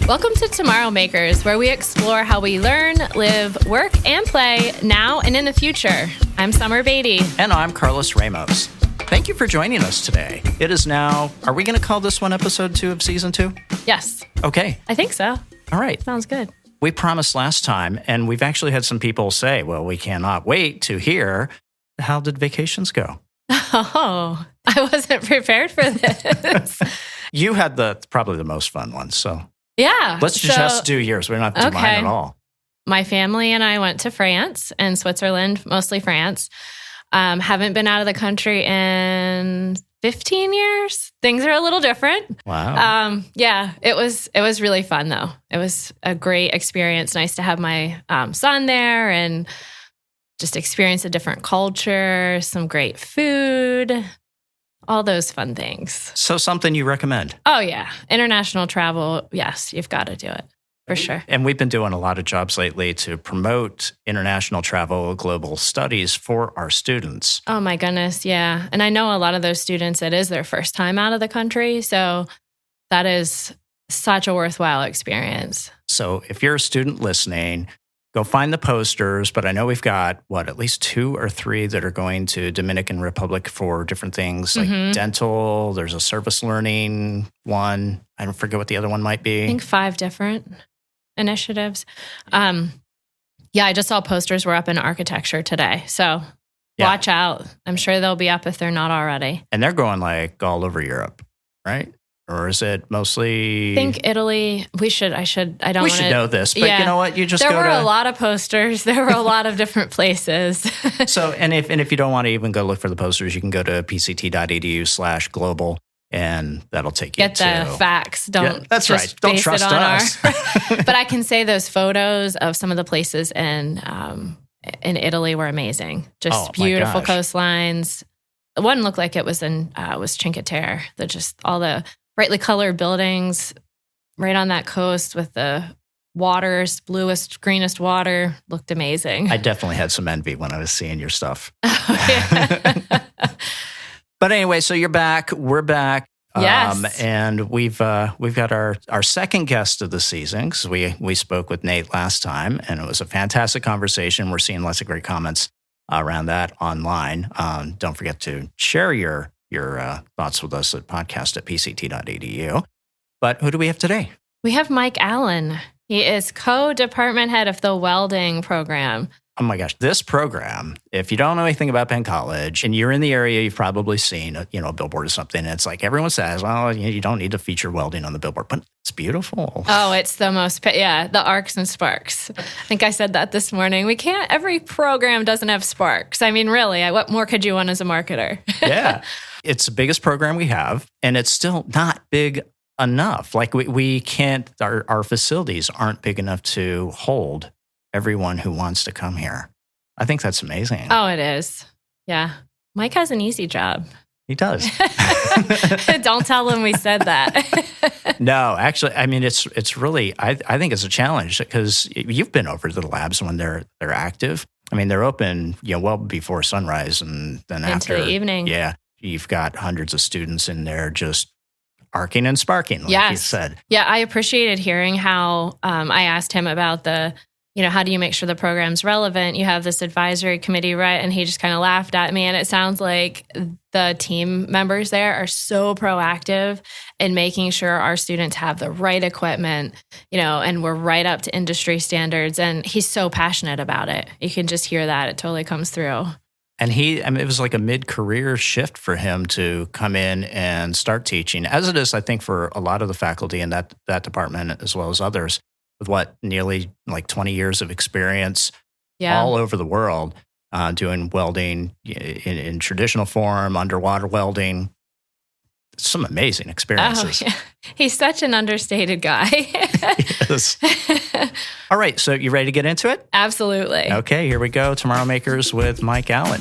Welcome to Tomorrow Makers, where we explore how we learn, live, work, and play now and in the future. I'm Summer Beatty. And I'm Carlos Ramos. Thank you for joining us today. It is now, are we going to call this one episode 2 of season 2? Yes. Okay. I think so. All right. Sounds good. We promised last time, and we've actually had some people say, well, we cannot wait to hear, how did vacations go? Oh, I wasn't prepared for this. You had probably the most fun one, so Yeah. let's just do yours. We don't have to do mine at all. My family and I went to France and Switzerland, mostly France. Haven't been out of the country in 15 years. Things are a little different. Wow. Yeah, it was really fun though. It was a great experience. Nice to have my son there and just experience a different culture, some great food, all those fun things. So something you recommend? Oh yeah, international travel. Yes, you've got to do it. For sure. And we've been doing a lot of jobs lately to promote international travel, global studies for our students. Oh my goodness, yeah. And I know a lot of those students, it is their first time out of the country. So that is such a worthwhile experience. So if you're a student listening, go find the posters. But I know we've got, at least 2 or 3 that are going to Dominican Republic for different things like dental. There's a service learning one. I don't forget what the other one might be. I think 5 different initiatives. Yeah, I just saw posters were up in architecture today. So watch out. I'm sure they'll be up if they're not already. And they're going like all over Europe, right? Or is it mostly? I think Italy. We should know this, but you know what? You just there were a lot of posters. There were a lot of different places. So, and if you don't want to even go look for the posters, you can go to pct.edu/global. And that'll take you to... Get the facts. That's right. Don't trust us. But I can say those photos of some of the places in Italy were amazing. Just beautiful coastlines. One looked like it was was Cinque Terre. All the brightly colored buildings right on that coast with the waters, bluest, greenest water. Looked amazing. I definitely had some envy when I was seeing your stuff. Oh, yeah. But anyway, so you're back. We're back. Yes. And we've got our second guest of the season because we spoke with Nate last time, and it was a fantastic conversation. We're seeing lots of great comments around that online. Don't forget to share your thoughts with us at podcast@pct.edu. But who do we have today? We have Mike Allen. He is co-department head of the Welding program. Oh my gosh, this program, if you don't know anything about Penn College and you're in the area, you've probably seen a billboard or something. And it's like everyone says, well, you don't need to feature welding on the billboard, but it's beautiful. Oh, it's the most, the arcs and sparks. I think I said that this morning. Every program doesn't have sparks. I mean, really, what more could you want as a marketer? Yeah, it's the biggest program we have, and it's still not big enough. Like we can't, our facilities aren't big enough to hold everyone who wants to come here. I think that's amazing. Oh, it is. Yeah. Mike has an easy job. He does. Don't tell him we said that. No, actually, I mean, it's really, I think it's a challenge because you've been over to the labs when they're active. I mean, they're open, well before sunrise and then after the evening. Yeah. You've got hundreds of students in there just arcing and sparking, like you said. Yeah, I appreciated hearing how I asked him about how do you make sure the program's relevant? You have this advisory committee, right? And he just kind of laughed at me. And it sounds like the team members there are so proactive in making sure our students have the right equipment, and we're right up to industry standards. And he's so passionate about it. You can just hear that. It totally comes through. And it was like a mid-career shift for him to come in and start teaching, as it is, I think, for a lot of the faculty in that department, as well as others, with nearly like 20 years of experience all over the world, doing welding in traditional form, underwater welding. Some amazing experiences. Oh, yeah. He's such an understated guy. Yes. All right, so you ready to get into it? Absolutely. Okay, here we go. Tomorrow Makers with Mike Allen.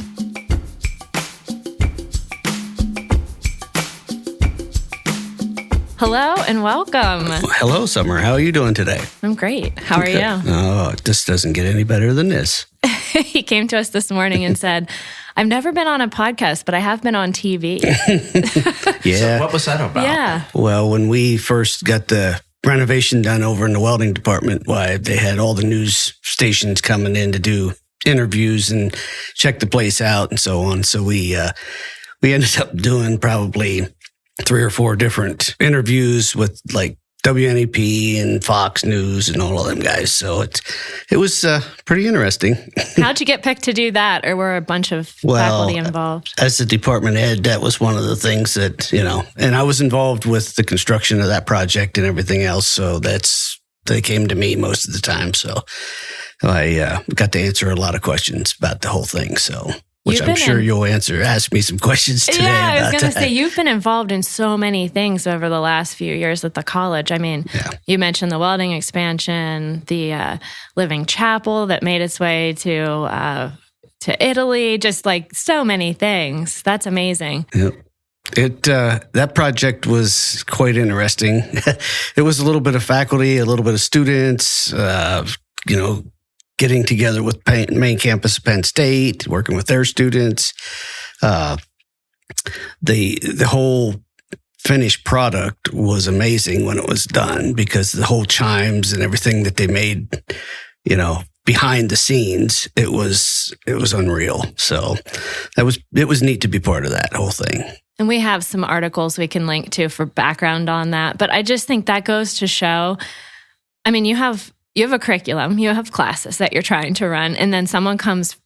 Hello and welcome. Hello, Summer. How are you doing today? I'm great. How are you? Oh, this doesn't get any better than this. He came to us this morning and said, I've never been on a podcast, but I have been on TV. Yeah. So what was that about? Yeah. Well, when we first got the renovation done over in the welding department. Why they had all the news stations coming in to do interviews and check the place out and so on. So we ended up doing probably 3 or 4 different interviews with like WNEP and Fox News and all of them guys. So it was pretty interesting. How'd you get picked to do that, or were a bunch of faculty involved? As the department head, that was one of the things that, and I was involved with the construction of that project and everything else. So they came to me most of the time. So I got to answer a lot of questions about the whole thing. So, which I'm sure you'll ask me some questions today. Yeah, I was going to say, you've been involved in so many things over the last few years at the college. I mean, You mentioned the welding expansion, the living chapel that made its way to Italy, just like so many things. That's amazing. Yep. That project was quite interesting. It was a little bit of faculty, a little bit of students, getting together with main campus of Penn State, working with their students. The whole finished product was amazing when it was done, because the whole chimes and everything that they made, behind the scenes, it was unreal. So it was neat to be part of that whole thing. And we have some articles we can link to for background on that. But I just think that goes to show, I mean, you have a curriculum, you have classes that you're trying to run, and then someone comes,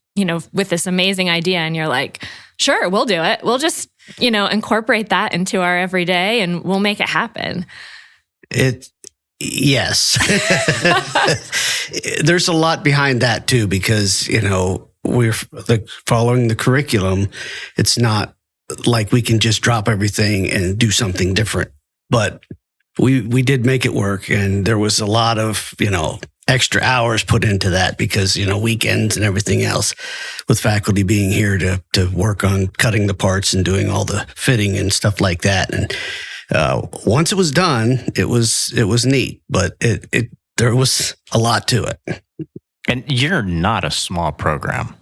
with this amazing idea, and you're like, sure, we'll do it. We'll just, incorporate that into our everyday, and we'll make it happen. Yes. There's a lot behind that too, because, we're following the curriculum. It's not like we can just drop everything and do something different. But we did make it work, and there was a lot of, extra hours put into that because, weekends and everything else, with faculty being here to work on cutting the parts and doing all the fitting and stuff like that. And once it was done, it was neat, but there was a lot to it. And you're not a small program.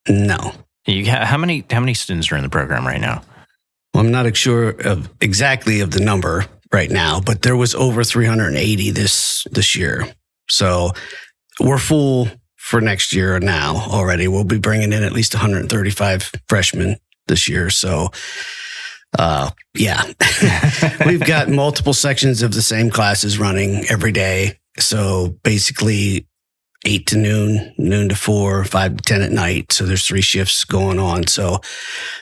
No. How many students are in the program right now? Well, I'm not sure exactly of the number right now, but there was over 380 this year. So we're full for next year now already. We'll be bringing in at least 135 freshmen this year. So, we've got multiple sections of the same classes running every day. So basically 8 to noon to 4, 5 to 10 at night. So there's 3 shifts going on. So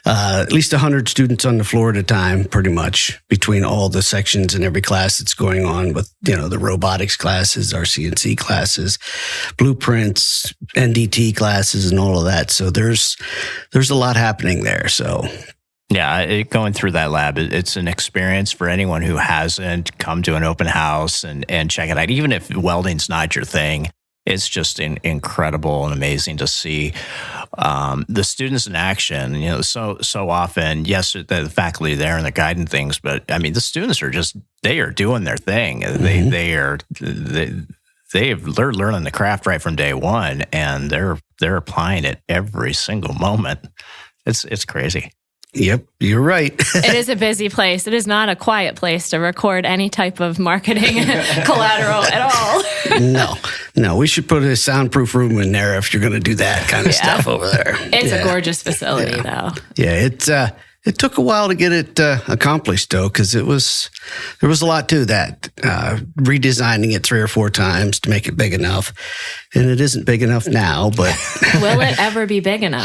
at least 100 students on the floor at a time, pretty much, between all the sections and every class that's going on with, the robotics classes, our CNC classes, blueprints, NDT classes, and all of that. So there's a lot happening there. So yeah, going through that lab, it's an experience for anyone who hasn't come to an open house and check it out. Even if welding's not your thing, it's just incredible and amazing to see the students in action. So often, yes, the faculty are there and they're guiding things, but I mean, the students they are doing their thing. Mm-hmm. They're learning the craft right from day one, and they're applying it every single moment. It's crazy. Yep, you're right. It is a busy place. It is not a quiet place to record any type of marketing collateral at all. No, we should put a soundproof room in there if you're going to do that kind of stuff over there. It's a gorgeous facility, though. Yeah, it took a while to get it accomplished, though, because there was a lot to that. Redesigning it 3 or 4 times to make it big enough, and it isn't big enough now. But will it ever be big enough?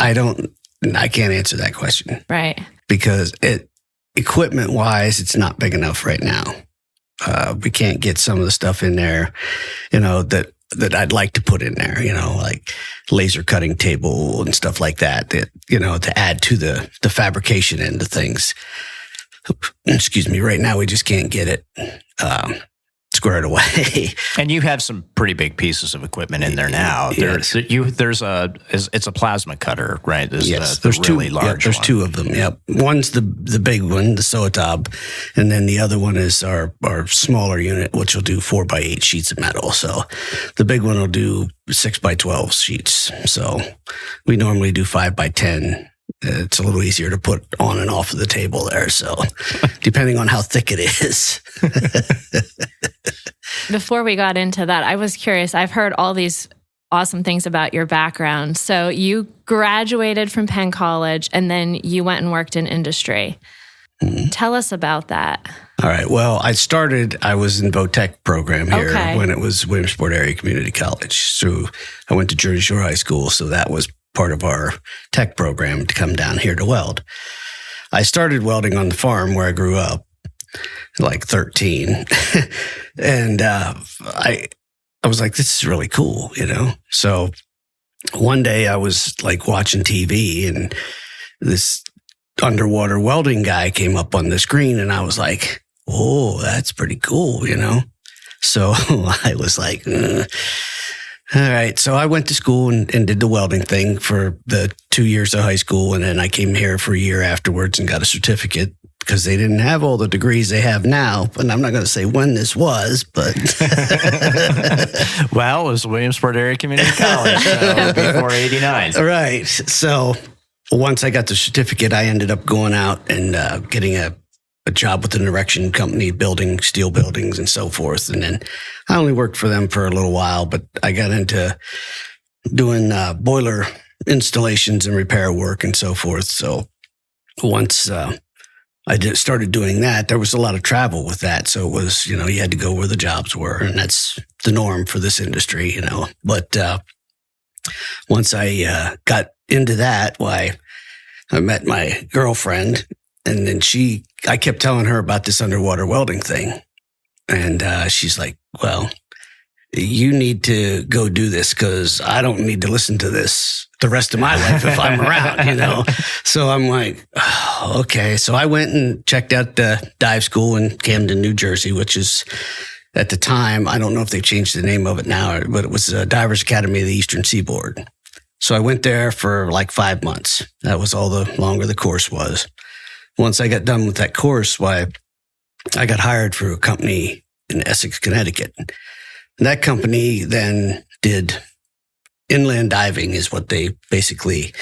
I can't answer that question. Right. Because equipment-wise, it's not big enough right now. We can't get some of the stuff in there, that I'd like to put in there, like laser cutting table and stuff like that, to add to the fabrication end of things. Excuse me. Right now, we just can't get it squared away. And you have some pretty big pieces of equipment in there now. Yes. It's a plasma cutter, right? There's really 2. large. There's one. 2 of them. Yep. One's the big one, the Soatab, and then the other one is our smaller unit, which will do 4x8 sheets of metal. So the big one will do 6x12 sheets. So we normally do 5x10. It's a little easier to put on and off of the table there. So depending on how thick it is. before we got into that, I was curious. I've heard all these awesome things about your background. So you graduated from Penn College and then you went and worked in industry. Mm-hmm. Tell us about that. All right. Well, I was in VOTEC program here when it was Williamsport Area Community College. So I went to Jersey Shore High School. So that was part of our tech program to come down here to weld. I started welding on the farm where I grew up, like 13. And I was like, this is really cool, So one day I was like watching TV and this underwater welding guy came up on the screen and I was like, oh, that's pretty cool, So I was like, all right. So I went to school and did the welding thing for the 2 years of high school. And then I came here for a year afterwards and got a certificate because they didn't have all the degrees they have now. But I'm not going to say when this was, but. Well, it was Williamsport Area Community College, so before 89. Right. So once I got the certificate, I ended up going out and getting a job with an erection company, building steel buildings and so forth. And then I only worked for them for a little while, but I got into doing boiler installations and repair work and so forth. So once started doing that, there was a lot of travel with that. So it was, you had to go where the jobs were. And that's the norm for this industry, But once I got into that, I met my girlfriend. And then I kept telling her about this underwater welding thing. And she's like, well, you need to go do this because I don't need to listen to this the rest of my life if I'm around, So I'm like, oh, okay. So I went and checked out the dive school in Camden, New Jersey, which is at the time, I don't know if they've changed the name of it now, but it was Divers Academy of the Eastern Seaboard. So I went there for like 5 months. That was all the longer the course was. Once I got done with that course, I got hired for a company in Essex, Connecticut. And that company then did inland diving is what they basically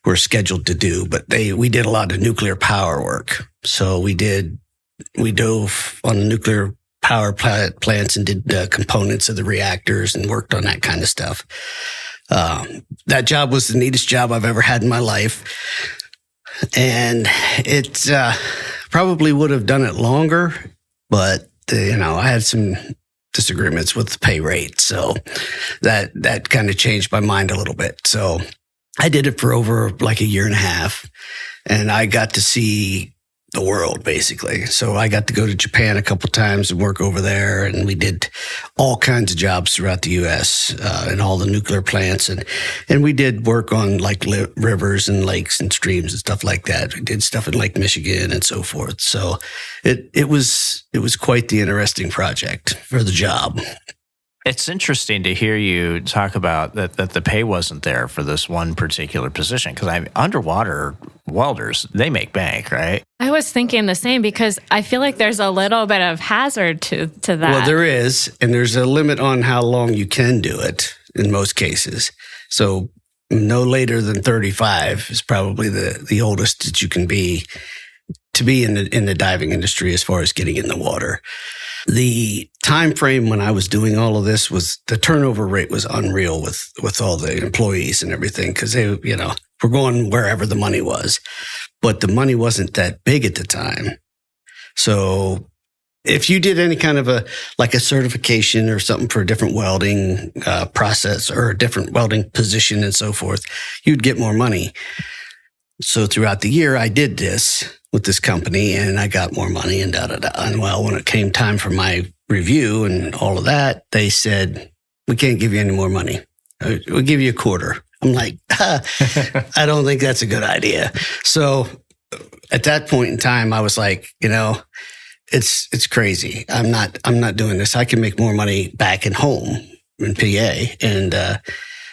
were scheduled to do. But we did a lot of nuclear power work. So we dove on the nuclear power plants and did components of the reactors and worked on that kind of stuff. That job was the neatest job I've ever had in my life. And it probably would have done it longer, but, I had some disagreements with the pay rate. So that kind of changed my mind a little bit. So I did it for over like a year and a half, and I got to see the world, basically. So I got to go to Japan a couple times and work over there, and we did all kinds of jobs throughout the U.S. And all the nuclear plants, and we did work on like rivers and lakes and streams and stuff like that. We did stuff in Lake Michigan and so forth. So it was quite the interesting project for the job. It's interesting to hear you talk about that the pay wasn't there for this one particular position, because underwater welders, they make bank, right? I was thinking the same because I feel like there's a little bit of hazard to that. Well, there is, and there's a limit on how long you can do it in most cases. So no later than 35 is probably the oldest that you can be to be in the diving industry as far as getting in the water. The time frame when I was doing all of this was the turnover rate was unreal with all the employees and everything, because they, were going wherever the money was, but the money wasn't that big at the time. So if you did any kind of a certification or something for a different welding process or a different welding position and so forth, you'd get more money. So throughout the year, I did this with this company and I got more money and da-da-da. And well, when it came time for my review and all of that, they said, we can't give you any more money. We'll give you a quarter. I'm like, I don't think that's a good idea. So at that point in time, I was like, it's crazy. I'm not doing this. I can make more money back at home in PA. And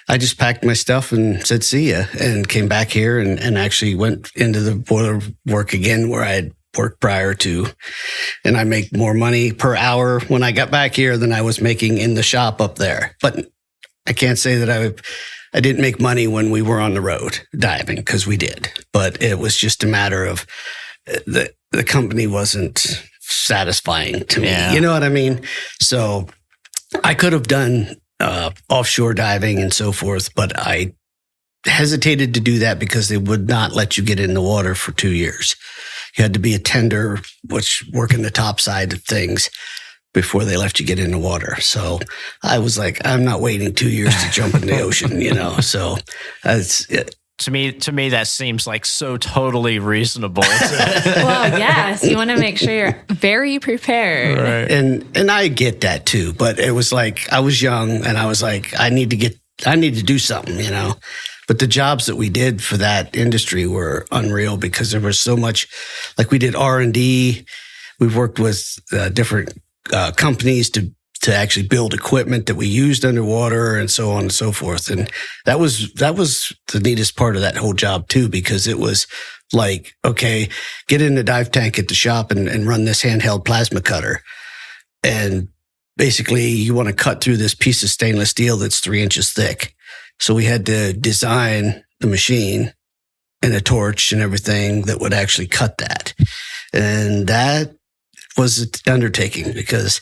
I just packed my stuff and said, see ya, and came back here and actually went into the boiler work again where I had worked prior to. And I make more money per hour when I got back here than I was making in the shop up there. But I can't say that I didn't make money when we were on the road diving, because we did. But it was just a matter of the company wasn't satisfying to me. Yeah. You know what I mean? So I could have done offshore diving and so forth, but I hesitated to do that because they would not let you get in the water for 2 years. You had to be a tender, which working the top side of things before they let you get in the water. So I was like, I'm not waiting 2 years to jump in the ocean, So it's to me, that seems like so totally reasonable. Well, yes, you want to make sure you're very prepared. Right. And I get that too, but it was like I was young and I was like, I need to do something, But the jobs that we did for that industry were unreal because there was so much. Like we did R&D, we've worked with different companies to actually build equipment that we used underwater and so on and so forth. And that was the neatest part of that whole job too, because it was like, okay, get in the dive tank at the shop and run this handheld plasma cutter. And basically you want to cut through this piece of stainless steel that's 3 inches thick. So we had to design the machine and a torch and everything that would actually cut that. And that was an undertaking because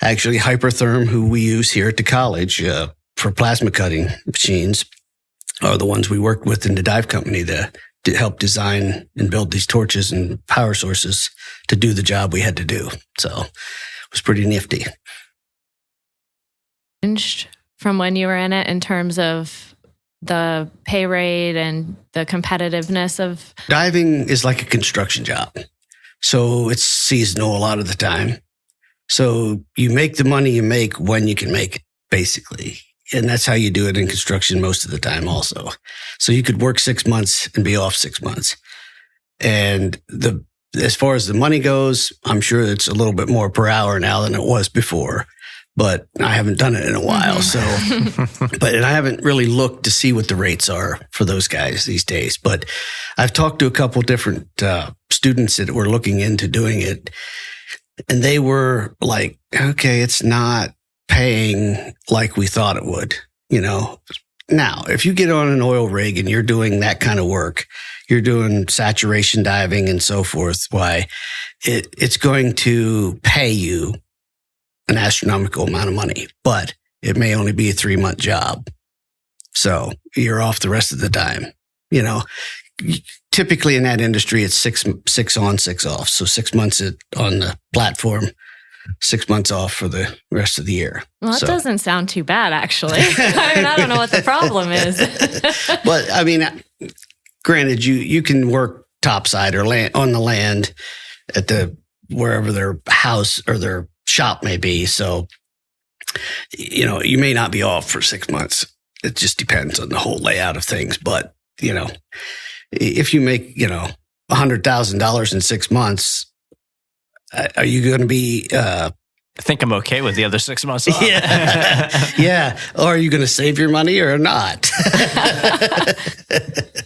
actually Hypertherm, who we use here at the college for plasma cutting machines, are the ones we worked with in the dive company to help design and build these torches and power sources to do the job we had to do. So it was pretty nifty. From when you were in it in terms of the pay rate and the competitiveness of diving is like a construction job. So it's seasonal a lot of the time. So you make the money you make when you can make it, basically. And that's how you do it in construction most of the time also. So you could work 6 months and be off 6 months. And as far as the money goes, I'm sure it's a little bit more per hour now than it was before. But I haven't done it in a while. So, and I haven't really looked to see what the rates are for those guys these days. But I've talked to a couple different students that were looking into doing it. And they were like, okay, it's not paying like we thought it would, Now, if you get on an oil rig and you're doing that kind of work, you're doing saturation diving and so forth, why it's going to pay you an astronomical amount of money, but it may only be a 3-month job. So you're off the rest of the time. Typically in that industry, it's six on, 6 off. So 6 months on the platform, 6 months off for the rest of the year. Well, that doesn't sound too bad, actually. I don't know what the problem is. But granted, you can work topside or on the land at wherever their house or their shop may be. So, you may not be off for 6 months. It just depends on the whole layout of things. But, if you make, $100,000 in 6 months, are you going to be, I think I'm okay with the other 6 months off. Yeah. Or are you going to save your money or not?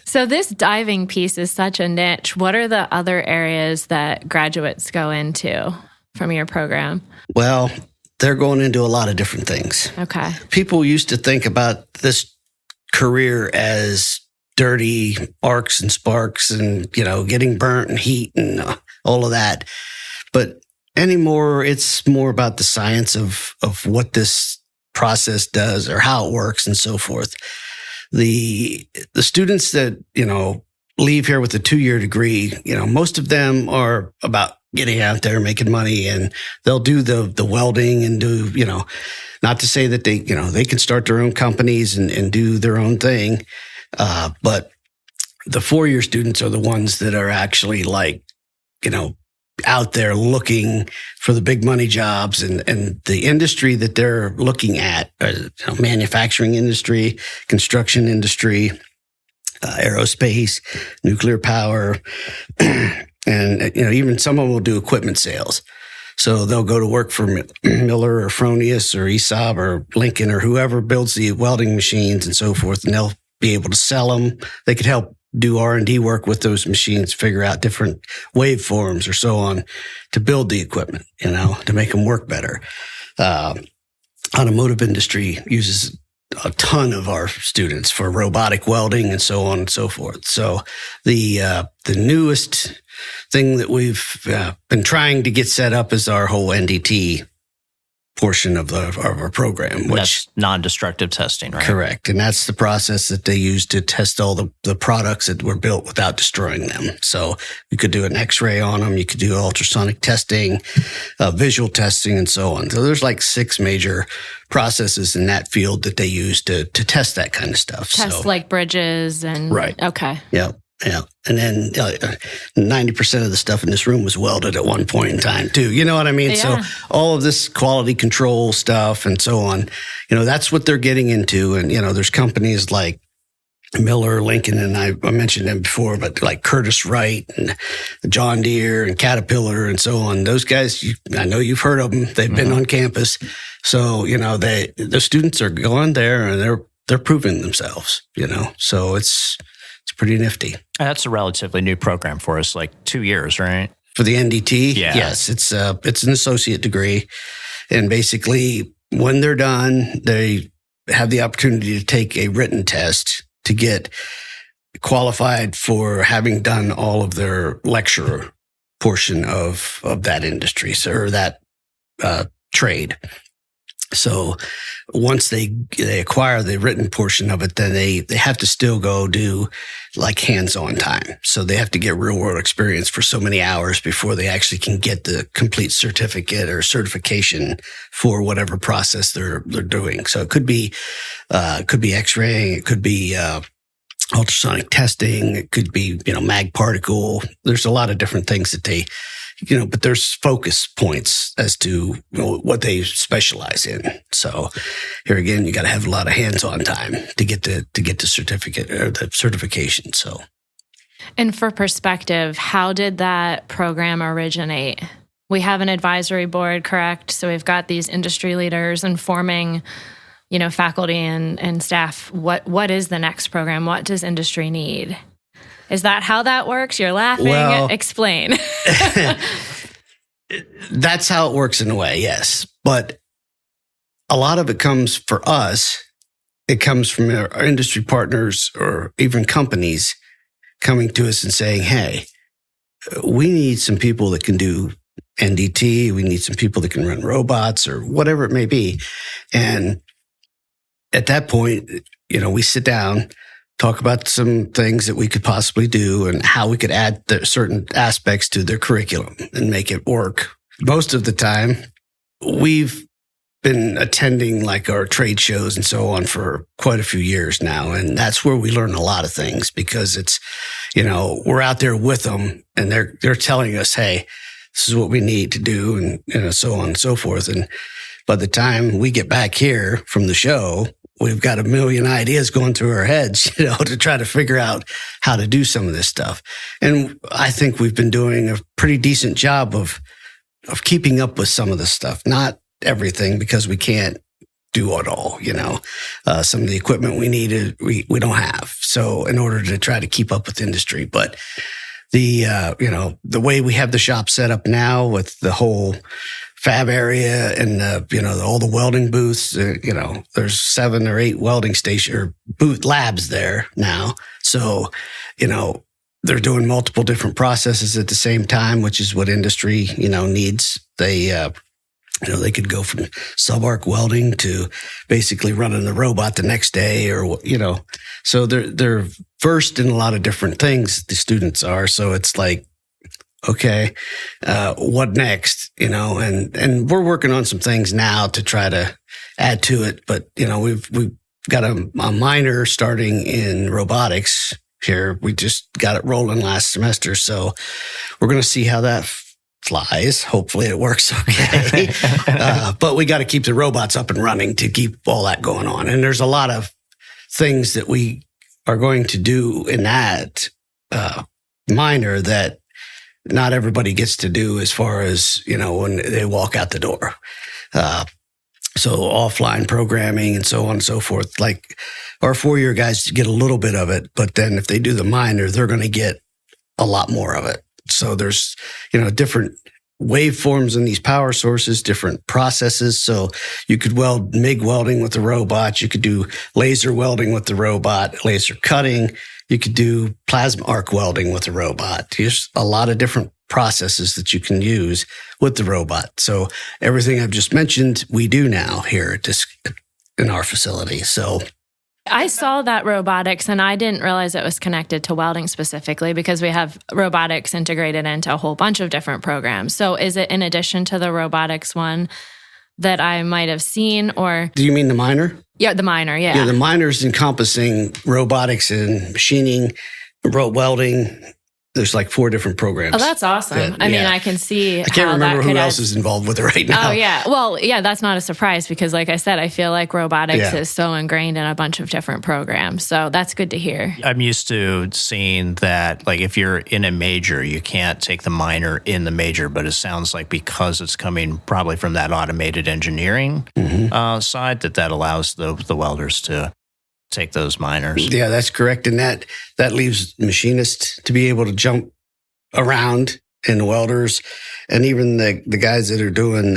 So this diving piece is such a niche. What are the other areas that graduates go into from your program? Well, they're going into a lot of different things. Okay. People used to think about this career as dirty arcs and sparks and, getting burnt and heat and all of that. But anymore, it's more about the science of what this process does or how it works and so forth. The students that, leave here with a 2-year degree, most of them are about getting out there, making money, and they'll do the welding and do, not to say that they can start their own companies and do their own thing. But the 4-year students are the ones that are actually out there looking for the big money jobs and the industry that they're looking at, manufacturing industry, construction industry, aerospace, nuclear power, and even some of them will do equipment sales. So they'll go to work for Miller or Fronius or ESAB or Lincoln or whoever builds the welding machines and so forth, and they'll be able to sell them. They could help do R&D work with those machines, figure out different waveforms or so on to build the equipment, to make them work better. Automotive industry uses a ton of our students for robotic welding and so on and so forth. So the newest thing that we've been trying to get set up is our whole NDT portion of our program, which that's non-destructive testing, right? Correct. And that's the process that they use to test all the products that were built without destroying them. So you could do an X-ray on them. You could do ultrasonic testing, visual testing, and so on. So there's like 6 major processes in that field that they use to test that kind of stuff. Test like bridges and... Right. Okay. Yeah. Yeah. And then 90% of the stuff in this room was welded at one point in time too. You know what I mean? Yeah. So all of this quality control stuff and so on, that's what they're getting into. And, there's companies like Miller, Lincoln, and I mentioned them before, but like Curtis Wright and John Deere and Caterpillar and so on. Those guys, I know you've heard of them. They've been on campus. So, the students are going there and they're proving themselves, so it's pretty nifty. That's a relatively new program for us, like 2 years, right? For the NDT? Yeah. Yes, it's an associate degree. And basically, when they're done, they have the opportunity to take a written test to get qualified for having done all of their lecture portion of that industry, or that trade. So once they acquire the written portion of it, then they have to still go do like hands-on time. So they have to get real world experience for so many hours before they actually can get the complete certificate or certification for whatever process they're doing. So it could be X-raying, it could be ultrasonic testing, it could be mag particle. There's a lot of different things that they but there's focus points as to what they specialize in. So here again, you got to have a lot of hands-on time to get the certificate or the certification. So, and for perspective, how did that program originate? We have an advisory board, correct? So we've got these industry leaders informing, faculty and staff. What is the next program? What does industry need? Is that how that works? You're laughing. Well, explain. That's how it works in a way, yes. But a lot of it comes for us. It comes from our industry partners or even companies coming to us and saying, hey, we need some people that can do NDT. We need some people that can run robots or whatever it may be. And at that point, we sit down, talk about some things that we could possibly do and how we could add certain aspects to their curriculum and make it work. Most of the time, we've been attending like our trade shows and so on for quite a few years now. And that's where we learn a lot of things because it's, we're out there with them and they're telling us, hey, this is what we need to do and so on and so forth. And by the time we get back here from the show, we've got a million ideas going through our heads, to try to figure out how to do some of this stuff. And I think we've been doing a pretty decent job of keeping up with some of this stuff. Not everything, because we can't do it all, some of the equipment we needed, we don't have. So in order to try to keep up with industry, but the way we have the shop set up now with the whole fab area and all the welding booths, there's 7 or 8 welding station or booth labs there now. So, they're doing multiple different processes at the same time, which is what industry, needs. They, they could go from sub-arc welding to basically running the robot the next day so they're versed in a lot of different things, the students are. So it's like, okay, what next? And we're working on some things now to try to add to it. But, we've got a minor starting in robotics here. We just got it rolling last semester. So we're going to see how that flies. Hopefully it works okay. But we got to keep the robots up and running to keep all that going on. And there's a lot of things that we are going to do in that minor that not everybody gets to do as far as, when they walk out the door. So offline programming and so on and so forth. Like our 4-year guys get a little bit of it, but then if they do the minor, they're going to get a lot more of it. So there's, different waveforms in these power sources, different processes. So you could weld MIG welding with the robot. You could do laser welding with the robot, laser cutting. You could do plasma arc welding with a robot. There's a lot of different processes that you can use with the robot. So everything I've just mentioned, we do now here in our facility. So I saw that robotics, and I didn't realize it was connected to welding specifically, because we have robotics integrated into a whole bunch of different programs. So is it in addition to the robotics one that I might have seen, or? Do you mean the minor? Yeah, the minor, yeah. Yeah, the minor's encompassing robotics and machining, welding. There's like 4 different programs. Oh, that's awesome. I mean, I can see. I can't remember who else is involved with it right now. Oh, yeah. Well, yeah, that's not a surprise, because like I said, I feel like robotics is so ingrained in a bunch of different programs. So that's good to hear. I'm used to seeing that, like, if you're in a major, you can't take the minor in the major, but it sounds like because it's coming probably from that automated engineering side, that allows the welders to take those minors. Yeah, that's correct. And that leaves machinists to be able to jump around, and welders, and even the guys that are doing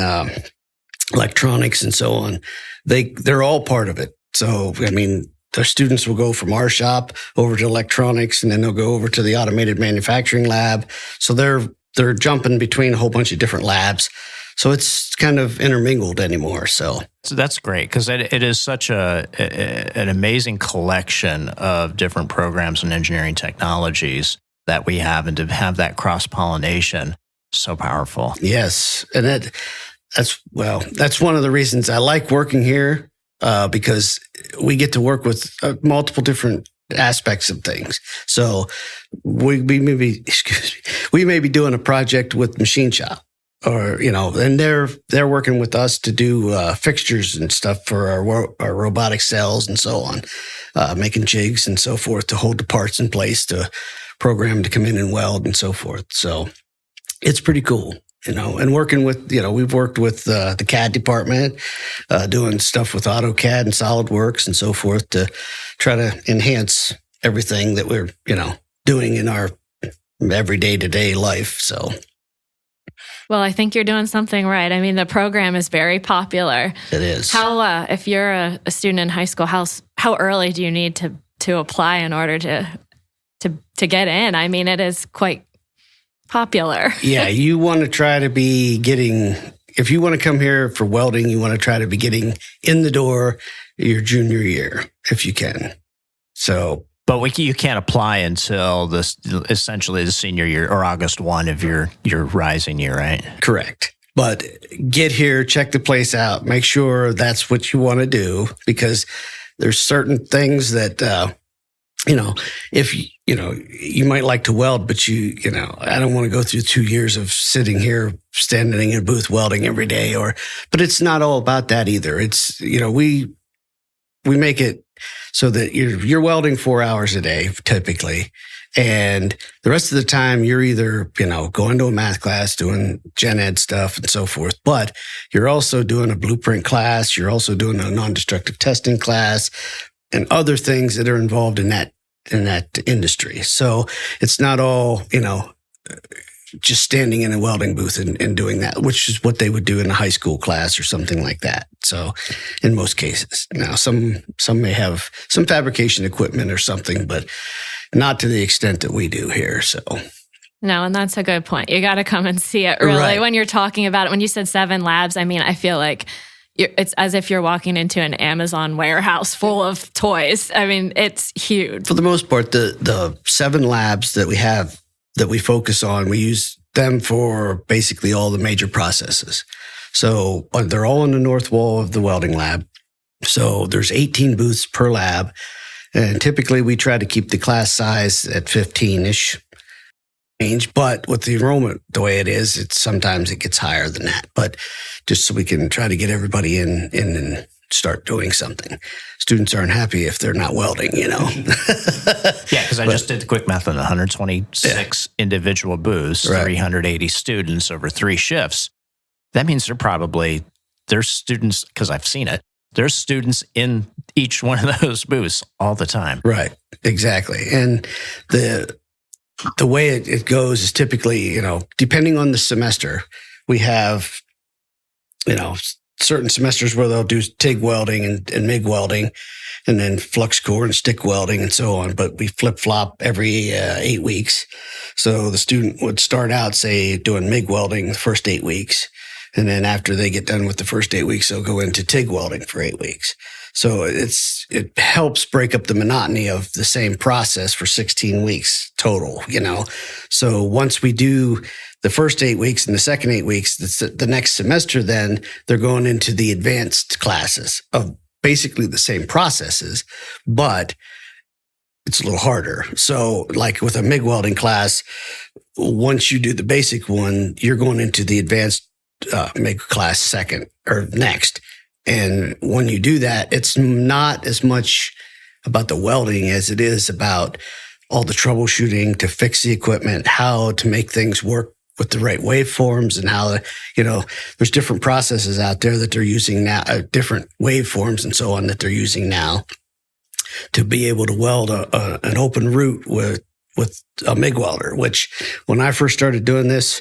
electronics and so on. They're all part of it. So, I mean, the students will go from our shop over to electronics, and then they'll go over to the automated manufacturing lab. So they're jumping between a whole bunch of different labs. So it's kind of intermingled anymore. So that's great, because it is such an amazing collection of different programs and engineering technologies that we have, and to have that cross-pollination, so powerful. Yes, and that's one of the reasons I like working here, because we get to work with multiple different aspects of things. So we may be doing a project with machine shop, or and they're working with us to do fixtures and stuff for our robotic cells and so on, making jigs and so forth to hold the parts in place, to program to come in and weld and so forth. So it's pretty cool, and working with, we've worked with the CAD department, doing stuff with AutoCAD and SolidWorks and so forth to try to enhance everything that we're, doing in our everyday to day life. So. Well, I think you're doing something right. I mean, the program is very popular. It is. How, if you're a student in high school, how early do you need to apply in order to get in? I mean, it is quite popular. Yeah, you want to try to be getting, if you want to come here for welding, you want to try to be getting in the door your junior year, if you can. So. But you can't apply until essentially the senior year, or August 1 of your rising year, right? Correct. But get here, check the place out, make sure that's what you want to do, because there's certain things that, if you might like to weld, but I don't want to go through 2 years of sitting here, standing in a booth welding every day, but it's not all about that either. It's, we make it so that you're welding 4 hours a day, typically. And the rest of the time, you're either, going to a math class, doing gen ed stuff and so forth, but you're also doing a blueprint class. You're also doing a non-destructive testing class and other things that are involved in that industry. So it's not all, just standing in a welding booth and doing that, which is what they would do in a high school class or something like that. So in most cases, now some may have some fabrication equipment or something, but not to the extent that we do here. So. No, and that's a good point. You got to come and see it really. Right. When you're talking about it, when you said 7 labs, I mean, I feel like it's as if you're walking into an Amazon warehouse full of toys. I mean, it's huge. For the most part, the 7 labs that we have, that we focus on, we use them for basically all the major processes. So they're all in the north wall of the welding lab. So there's 18 booths per lab. And typically we try to keep the class size at 15-ish range. But with the enrollment the way it is, sometimes it gets higher than that. But just so we can try to get everybody in and start doing something. Students aren't happy if they're not welding, Yeah, because I just did the quick math on 126 individual booths, right. 380 students over 3 shifts. That means there's students, because I've seen it, there's students in each one of those booths all the time. Right, exactly. And the way it goes is typically, depending on the semester, we have, certain semesters where they'll do TIG welding and MIG welding, and then flux core and stick welding and so on. But we flip flop every 8 weeks. So the student would start out, say, doing MIG welding the first 8 weeks. And then after they get done with the first 8 weeks, they'll go into TIG welding for 8 weeks. So it helps break up the monotony of the same process for 16 weeks total, So once we do the first 8 weeks and the second 8 weeks, the next semester, then they're going into the advanced classes of basically the same processes, but it's a little harder. So like with a MIG welding class, once you do the basic one, you're going into the advanced MIG class second or next. And when you do that, it's not as much about the welding as it is about all the troubleshooting to fix the equipment, how to make things work with the right waveforms, and how, there's different processes out there that they're using now, different waveforms and so on that they're using now to be able to weld an open root with a MIG welder, which when I first started doing this,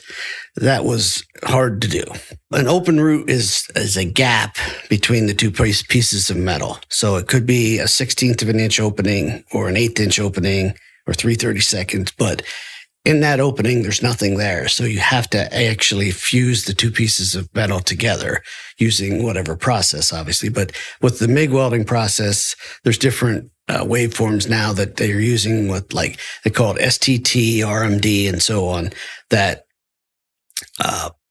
that was hard to do. An open root is a gap between the two pieces of metal. So it could be a 1/16 of an inch opening or an 1/8 inch opening or 3/32, but in that opening, there's nothing there. So you have to actually fuse the two pieces of metal together using whatever process, obviously. But with the MIG welding process, there's different waveforms now that they're using with, like, they call it STT, RMD, and so on, that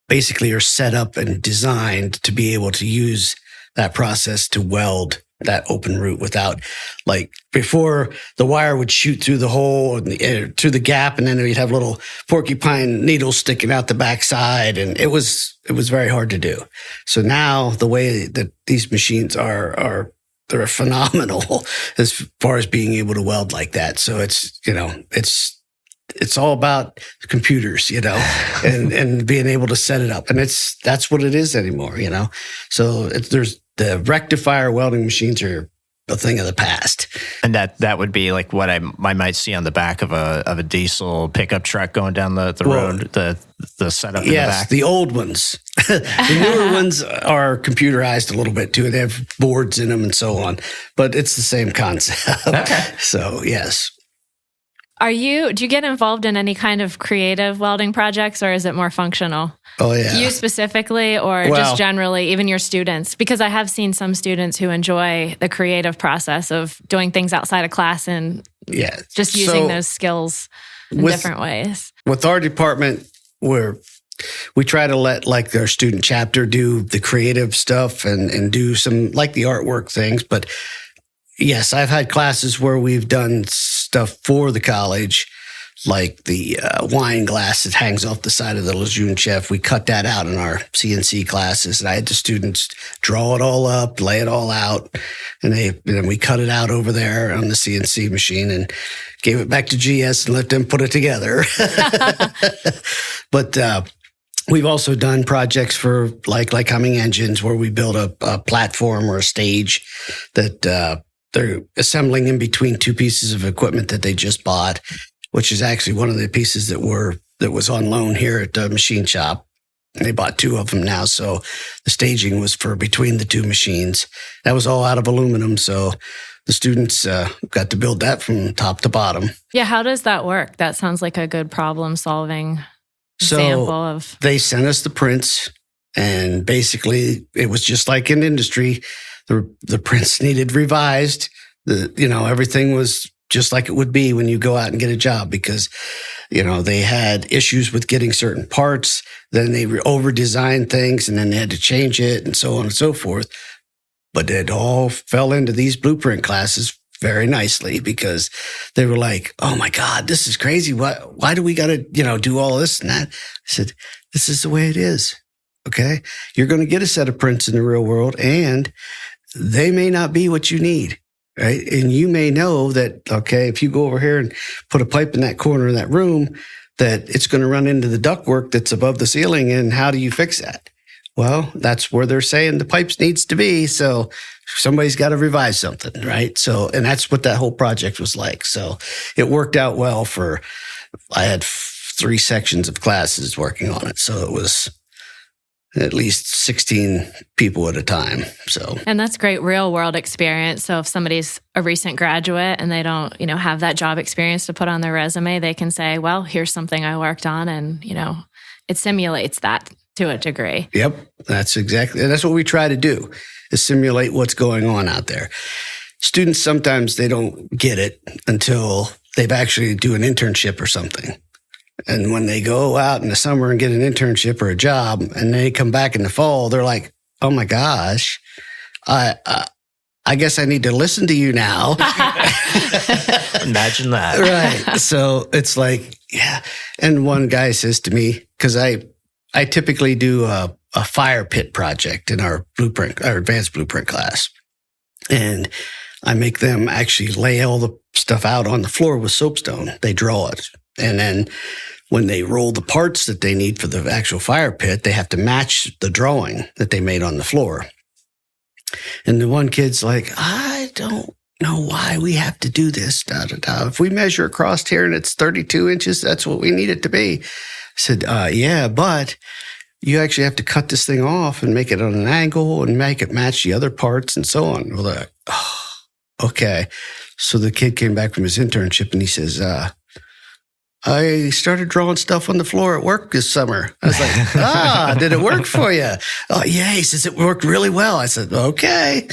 basically are set up and designed to be able to use that process to weld that open root without, like, before the wire would shoot through the hole and through the gap, and then we'd have little porcupine needles sticking out the backside, and it was very hard to do. So now the way that these machines are they're phenomenal as far as being able to weld like that. So it's all about computers, and being able to set it up. And that's what it is anymore, So there's the rectifier welding machines are a thing of the past. And that would be like what I might see on the back of a diesel pickup truck going down the road, the setup in the back. Yes, the old ones. The newer ones are computerized a little bit too. They have boards in them and so on, but it's the same concept. Okay. So, yes. Do you get involved in any kind of creative welding projects, or is it more functional? Oh, yeah. You specifically, or just generally, even your students? Because I have seen some students who enjoy the creative process of doing things outside of class and just using those skills in different ways. With our department, we try to let, like, our student chapter do the creative stuff and do some, like, the artwork things. But yes, I've had classes where we've done stuff for the college, like the wine glass that hangs off the side of the Lejeune chef. We cut that out in our CNC classes, and I had the students draw it all up, lay it all out, and then we cut it out over there on the CNC machine and gave it back to GS and let them put it together. But we've also done projects for like Humming Engines, where we build a platform or a stage that they're assembling in between two pieces of equipment that they just bought, which is actually one of the pieces that was on loan here at the machine shop. They bought two of them now, so the staging was for between the two machines. That was all out of aluminum, so the students got to build that from top to bottom. Yeah, how does that work? That sounds like a good problem-solving example of... They sent us the prints, and basically it was just like in industry. The prints needed revised. Everything was just like it would be when you go out and get a job, because, they had issues with getting certain parts. Then they over-designed things, and then they had to change it, and so on and so forth. But it all fell into these blueprint classes very nicely, because they were like, "Oh my God, this is crazy. Why do we got to, do all this and that?" I said, "This is the way it is. Okay. You're going to get a set of prints in the real world, and they may not be what you need, right? And you may know that, okay, if you go over here and put a pipe in that corner of that room, that it's going to run into the ductwork that's above the ceiling. And how do you fix that?" Well, that's where they're saying the pipes needs to be. So somebody's got to revise something, right? So, and that's what that whole project was like. So it worked out well I had 3 sections of classes working on it. So it was at least 16 people at a time. So, and that's great real world experience. So if somebody's a recent graduate and they don't, have that job experience to put on their resume, they can say, well, here's something I worked on, and, it simulates that to a degree. Yep, that's what we try to do, is simulate what's going on out there. Students, sometimes they don't get it until they've actually do an internship or something. And when they go out in the summer and get an internship or a job, and they come back in the fall, they're like, "Oh my gosh, I guess I need to listen to you now." Imagine that, right? So it's like, yeah. And one guy says to me, because I typically do a fire pit project in our advanced blueprint class, and I make them actually lay all the stuff out on the floor with soapstone. They draw it, and then when they roll the parts that they need for the actual fire pit, they have to match the drawing that they made on the floor. And the one kid's like, "I don't know why we have to do this. Da, da, da. If we measure across here and it's 32 inches, that's what we need it to be." I said, "Yeah, but you actually have to cut this thing off and make it on an angle and make it match the other parts and so on." Well, like, "Oh, okay." So the kid came back from his internship and he says, "I started drawing stuff on the floor at work this summer." I was like, "Did it work for you?" "Oh, yeah." He says, "It worked really well." I said, "Okay."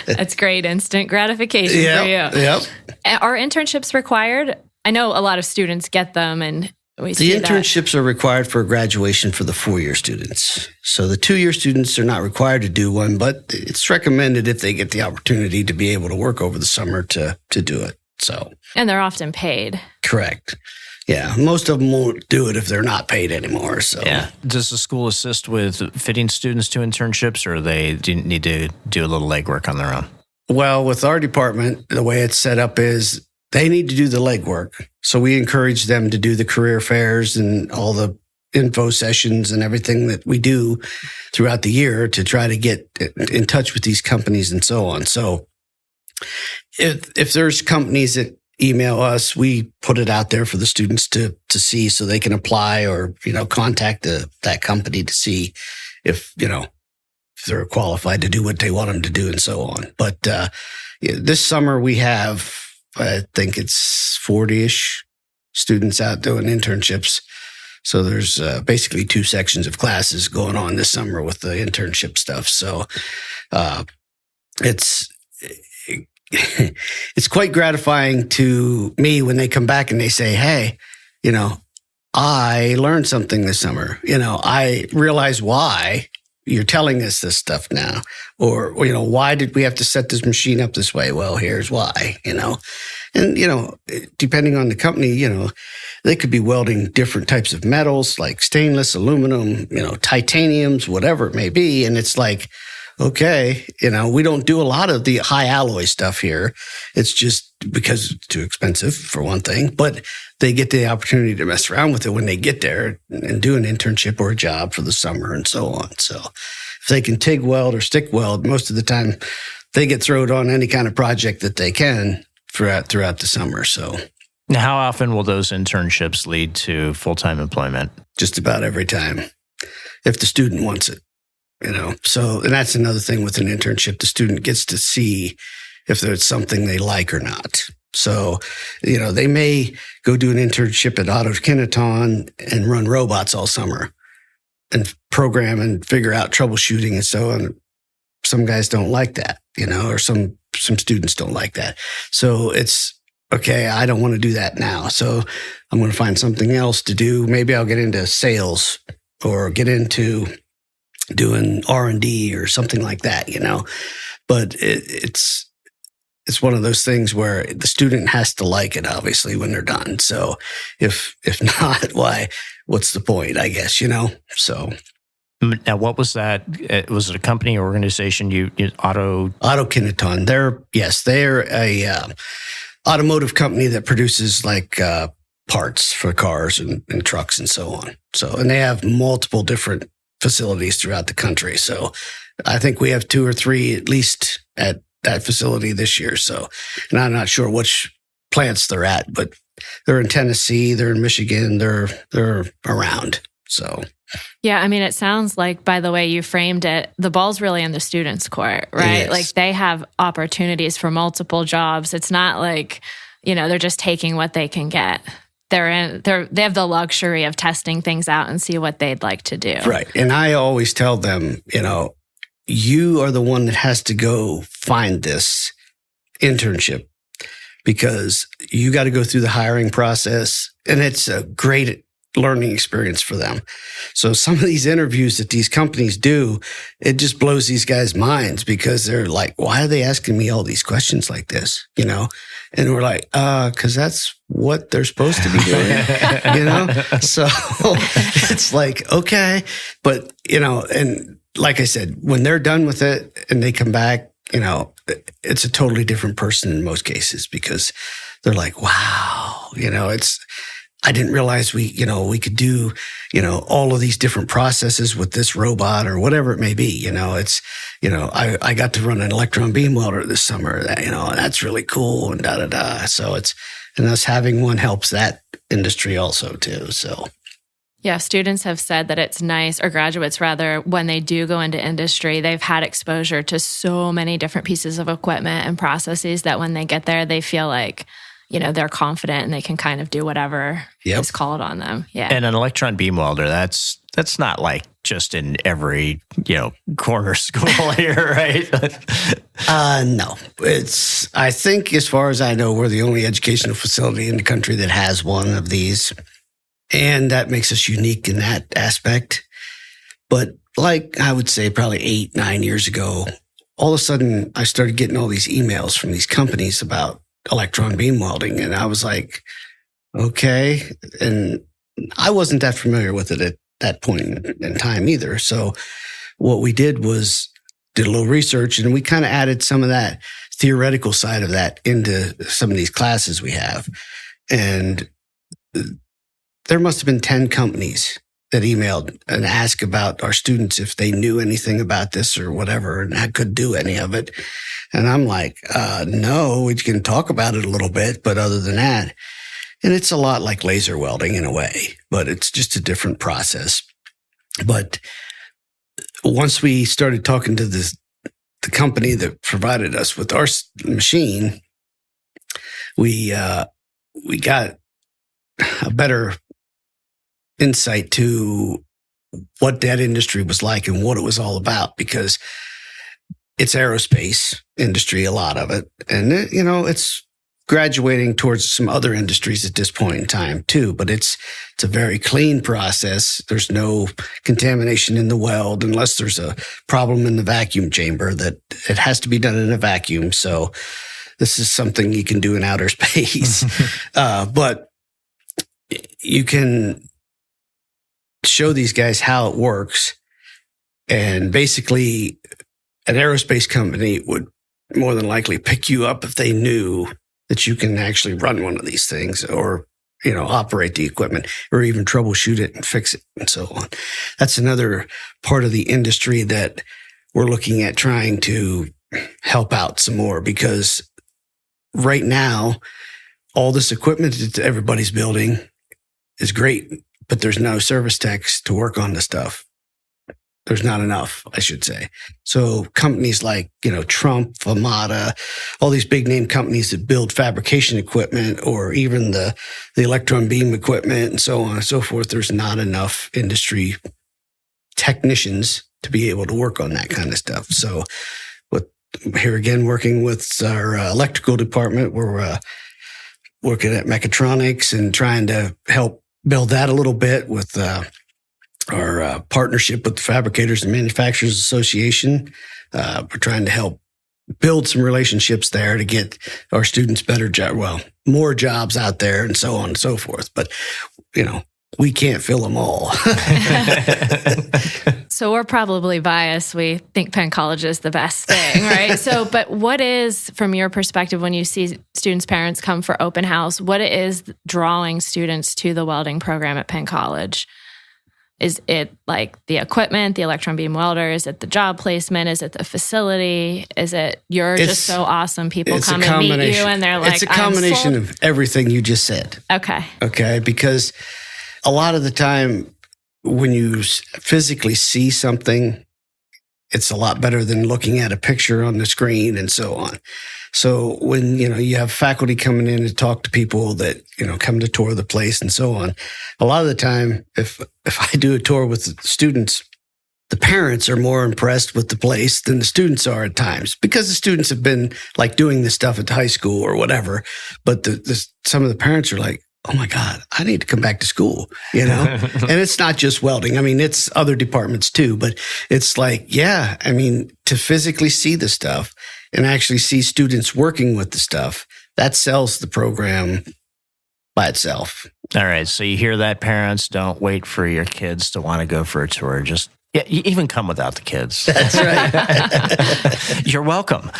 That's great instant gratification for you. Yep. Are internships required? I know a lot of students get them, and we see the internships are required for graduation for the 4-year students. So the 2-year students are not required to do one, but it's recommended if they get the opportunity to be able to work over the summer to do it. So, and they're often paid. Correct. Yeah. Most of them won't do it if they're not paid anymore. So, yeah. Does the school assist with fitting students to internships, or they need to do a little legwork on their own? Well, with our department, the way it's set up is they need to do the legwork. So we encourage them to do the career fairs and all the info sessions and everything that we do throughout the year to try to get in touch with these companies and so on. So if there's companies that email us, we put it out there for the students to see so they can apply or, contact that company to see if they're qualified to do what they want them to do and so on. But this summer we have, I think it's 40-ish students out doing internships. So there's basically 2 sections of classes going on this summer with the internship stuff. So it's quite gratifying to me when they come back and they say, "Hey, I learned something this summer. I realize why you're telling us this stuff now." Or, "Why did we have to set this machine up this way?" "Well, here's why," And, depending on the company, they could be welding different types of metals like stainless, aluminum, titaniums, whatever it may be. And it's like, okay, we don't do a lot of the high alloy stuff here. It's just because it's too expensive, for one thing. But they get the opportunity to mess around with it when they get there and do an internship or a job for the summer and so on. So if they can TIG weld or stick weld, most of the time they get thrown on any kind of project that they can throughout the summer. So now, how often will those internships lead to full-time employment? Just about every time, if the student wants it. So, and that's another thing with an internship. The student gets to see if there's something they like or not. So, they may go do an internship at Auto Kineton and run robots all summer and program and figure out troubleshooting and so on. Some guys don't like that, or some students don't like that. So it's, okay, I don't want to do that now. So I'm going to find something else to do. Maybe I'll get into sales or get into doing R&D or something like that, But it's one of those things where the student has to like it, obviously, when they're done. So if not, what's the point, I guess, So. Now, what was that? Was it a company or organization? Auto Kineton. They're a automotive company that produces like parts for cars and trucks and so on. So, and they have multiple different facilities throughout the country. So I think we have 2 or 3 at least at that facility this year. So, and I'm not sure which plants they're at, but they're in Tennessee, they're in Michigan, they're around. So, yeah, I mean, it sounds like, by the way you framed it, the ball's really in the students' court, right? Yes. Like they have opportunities for multiple jobs. It's not like, they're just taking what they can get. They have the luxury of testing things out and see what they'd like to do. Right. And I always tell them, you are the one that has to go find this internship, because you got to go through the hiring process, and it's a great learning experience for them. So some of these interviews that these companies do, it just blows these guys' minds, because they're like, why are they asking me all these questions like this? And we're like, because that's what they're supposed to be doing, So it's like, okay. But, and like I said, when they're done with it and they come back, it's a totally different person in most cases, because they're like, wow, I didn't realize we could do, all of these different processes with this robot or whatever it may be. I got to run an electron beam welder this summer, that's really cool, and So and us having one helps that industry also too. So. Yeah, students have said that it's nice, or graduates rather, when they do go into industry, they've had exposure to so many different pieces of equipment and processes that when they get there, they feel like, they're confident and they can kind of do whatever is called on them. Yeah. And an electron beam welder, that's not like just in every, corner school here, right? No. I think, as far as I know, we're the only educational facility in the country that has one of these. And that makes us unique in that aspect. But like I would say probably 8-9 years ago, all of a sudden I started getting all these emails from these companies about electron beam welding. And I was like, okay. And I wasn't that familiar with it at that point in time either. So what we did was did a little research, and we kind of added some of that theoretical side of that into some of these classes we have. And there must have been 10 companies that emailed and asked about our students if they knew anything about this or whatever, and I could do any of it. And I'm like, no, we can talk about it a little bit, but other than that, and it's a lot like laser welding in a way, but it's just a different process. But once we started talking to the company that provided us with our machine, we got a better insight to what that industry was like and what it was all about, because it's aerospace industry, a lot of it. And, it's graduating towards some other industries at this point in time too, but it's a very clean process. There's no contamination in the weld unless there's a problem in the vacuum chamber that it has to be done in a vacuum. So this is something you can do in outer space. But you can show these guys how it works. And basically, an aerospace company would more than likely pick you up if they knew that you can actually run one of these things, or, operate the equipment, or even troubleshoot it and fix it and so on. That's another part of the industry that we're looking at trying to help out some more, because right now, all this equipment that everybody's building is great, but there's no service techs to work on the stuff. There's not enough, I should say. So companies like, Trump, Amada, all these big name companies that build fabrication equipment, or even the electron beam equipment and so on and so forth, there's not enough industry technicians to be able to work on that kind of stuff. So here again, working with our electrical department, we're working at mechatronics and trying to help build that a little bit with our partnership with the Fabricators and Manufacturers Association. We're trying to help build some relationships there to get our students more jobs out there and so on and so forth. But, we can't fill them all. So we're probably biased. We think Penn College is the best thing, right? But what is, from your perspective, when you see students' parents come for open house, what is drawing students to the welding program at Penn College? Is it like the equipment, the electron beam welder? Is it the job placement? Is it the facility? Is it it's just so awesome? People come and meet you and they're like, it's a combination of everything you just said. Okay. Okay. Because a lot of the time when you physically see something, it's a lot better than looking at a picture on the screen and so on. So when, you have faculty coming in to talk to people that, come to tour the place and so on, a lot of the time, if I do a tour with the students, the parents are more impressed with the place than the students are at times, because the students have been like doing this stuff at the high school or whatever. But some of the parents are like, oh my God, I need to come back to school, And it's not just welding. I mean, it's other departments too, but it's like, to physically see the stuff and actually see students working with the stuff, that sells the program by itself. All right. So you hear that, parents? Don't wait for your kids to want to go for a tour. Just even come without the kids. That's right. You're welcome.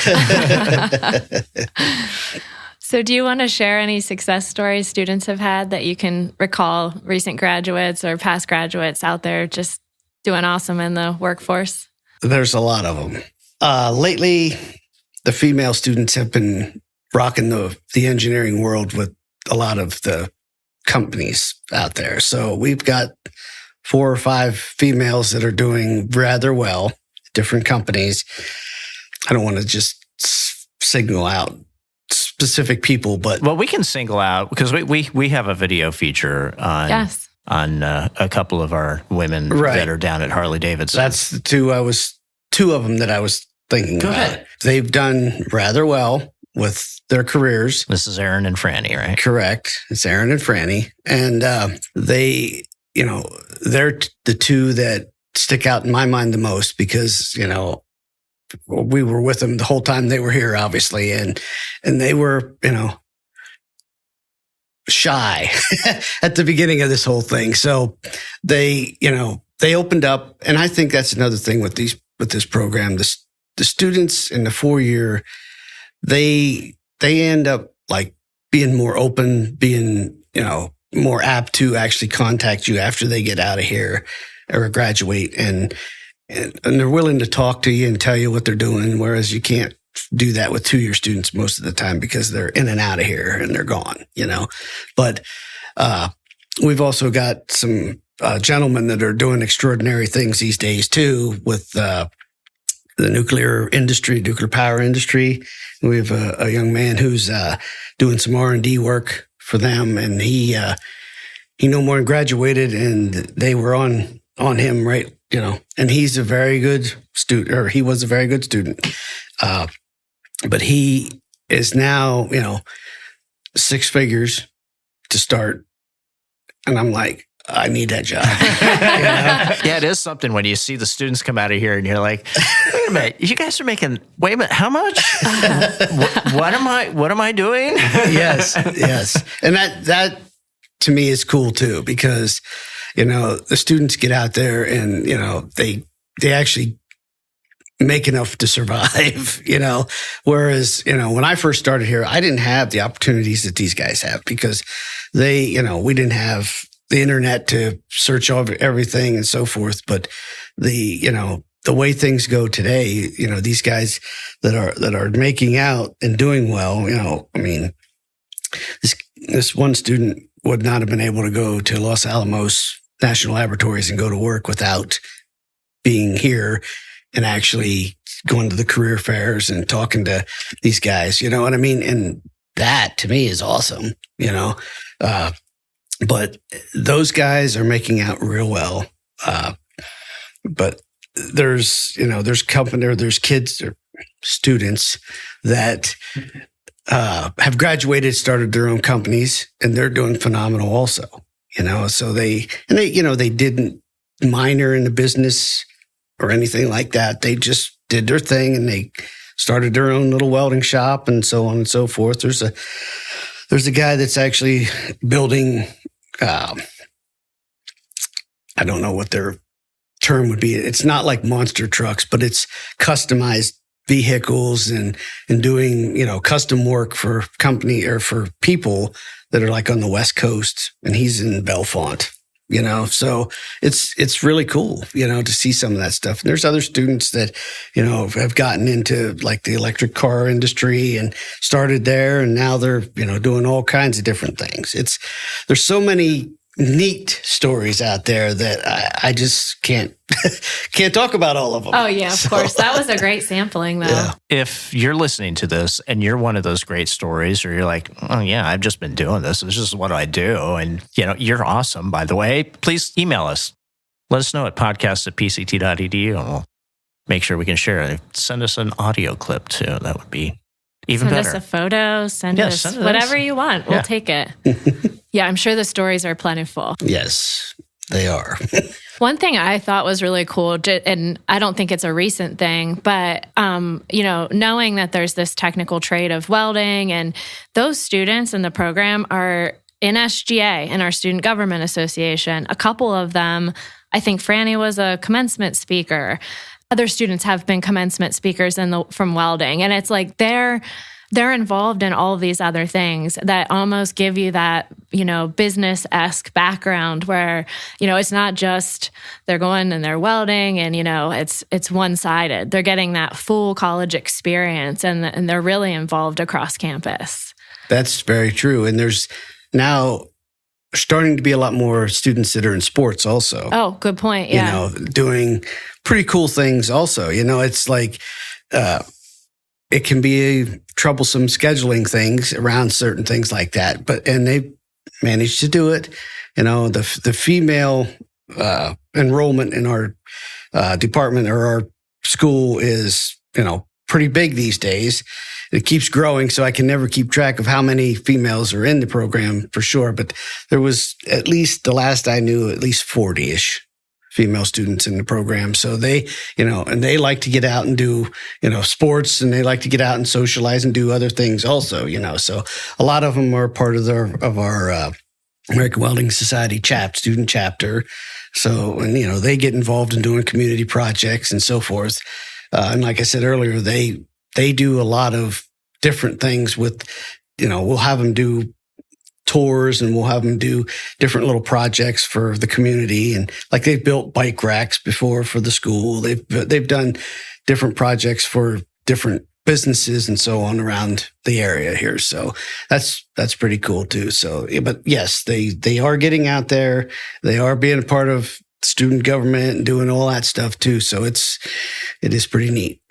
So do you want to share any success stories students have had that you can recall, recent graduates or past graduates out there just doing awesome in the workforce? There's a lot of them. Lately, the female students have been rocking the engineering world with a lot of the companies out there. So we've got 4 or 5 females that are doing rather well, different companies. I don't want to just signal out specific people, but we can single out, because we have a video feature on a couple of our women that are down at Harley Davidson. That's the two of them that I was thinking Go about. ahead. They've done rather well with their careers. This is Aaron and Franny, right? Correct. It's Aaron and Franny, and they, they're the two that stick out in my mind the most, because we were with them the whole time they were here, obviously, and they were, shy at the beginning of this whole thing. So they opened up, and I think that's another thing with this program. The students in the 4-year, they end up like being more open, being more apt to actually contact you after they get out of here or graduate, and they're willing to talk to you and tell you what they're doing, whereas you can't do that with 2-year students most of the time, because they're in and out of here and they're gone, But we've also got some gentlemen that are doing extraordinary things these days too, with the nuclear power industry. We have a young man who's doing some R&D work for them, and he no more graduated, and they were on him, right? And he's a very good student, or he was a very good student. But he is now, 6 figures to start. And I'm like, I need that job. Yeah, it is something when you see the students come out of here and you're like, wait a minute, you guys are making, wait a minute, how much? What am I doing? Yes. And that to me is cool too, because, the students get out there and, they actually make enough to survive, whereas, when I first started here, I didn't have the opportunities that these guys have, because we didn't have the internet to search over everything and so forth. But the way things go today, these guys that are making out and doing well, this one student would not have been able to go to Los Alamos National Laboratories and go to work without being here and actually going to the career fairs and talking to these guys, you know what I mean? And that to me is awesome, but those guys are making out real well. But there's kids or students that have graduated, started their own companies, and they're doing phenomenal also, so they didn't minor in the business or anything like that. They just did their thing, and they started their own little welding shop and so on and so forth. There's a guy that's actually building, I don't know what their term would be. It's not like monster trucks, but it's customized vehicles and doing, custom work for company or for people that are like on the West Coast, and he's in Bellefonte. So it's really cool, to see some of that stuff. And there's other students that, have gotten into like the electric car industry and started there, and now they're, doing all kinds of different things. There's so many neat stories out there that I just can't talk about all of them. Oh, yeah, of course. That was a great sampling, though. Yeah. If you're listening to this and you're one of those great stories, or you're like, oh, yeah, I've just been doing this. This is what I do. And, you're awesome, by the way. Please email us. Let us know at podcast@pct.edu, and we'll make sure we can share it. Send us an audio clip, too. That would be even better. Send us a photo. Send us whatever you want. We'll take it. Yeah, I'm sure the stories are plentiful. Yes, they are. One thing I thought was really cool, and I don't think it's a recent thing, but, knowing that there's this technical trade of welding, and those students in the program are in SGA, in our Student Government Association. A couple of them, I think Franny was a commencement speaker. Other students have been commencement speakers from welding. And it's like they're involved in all of these other things that almost give you that, business-esque background where, it's not just they're going and they're welding and, it's one-sided. They're getting that full college experience and they're really involved across campus. That's very true. And there's now starting to be a lot more students that are in sports also. Oh, good point. Yeah. Doing pretty cool things also. It's like it can be troublesome scheduling things around certain things like that, and they managed to do it. The female enrollment in our department or our school is, pretty big these days. It keeps growing, so I can never keep track of how many females are in the program for sure. But there was, at least the last I knew, at least 40-ish female students in the program. So they, and they like to get out and do, sports, and they like to get out and socialize and do other things also, So a lot of them are part of our American Welding Society student chapter. So, and, they get involved in doing community projects and so forth. And like I said earlier, they do a lot of different things with, we'll have them do tours and we'll have them do different little projects for the community. And like they've built bike racks before for the school. They've done different projects for different businesses and so on around the area here. So that's pretty cool too. So, but yes, they are getting out there. They are being a part of student government and doing all that stuff too. So it is pretty neat.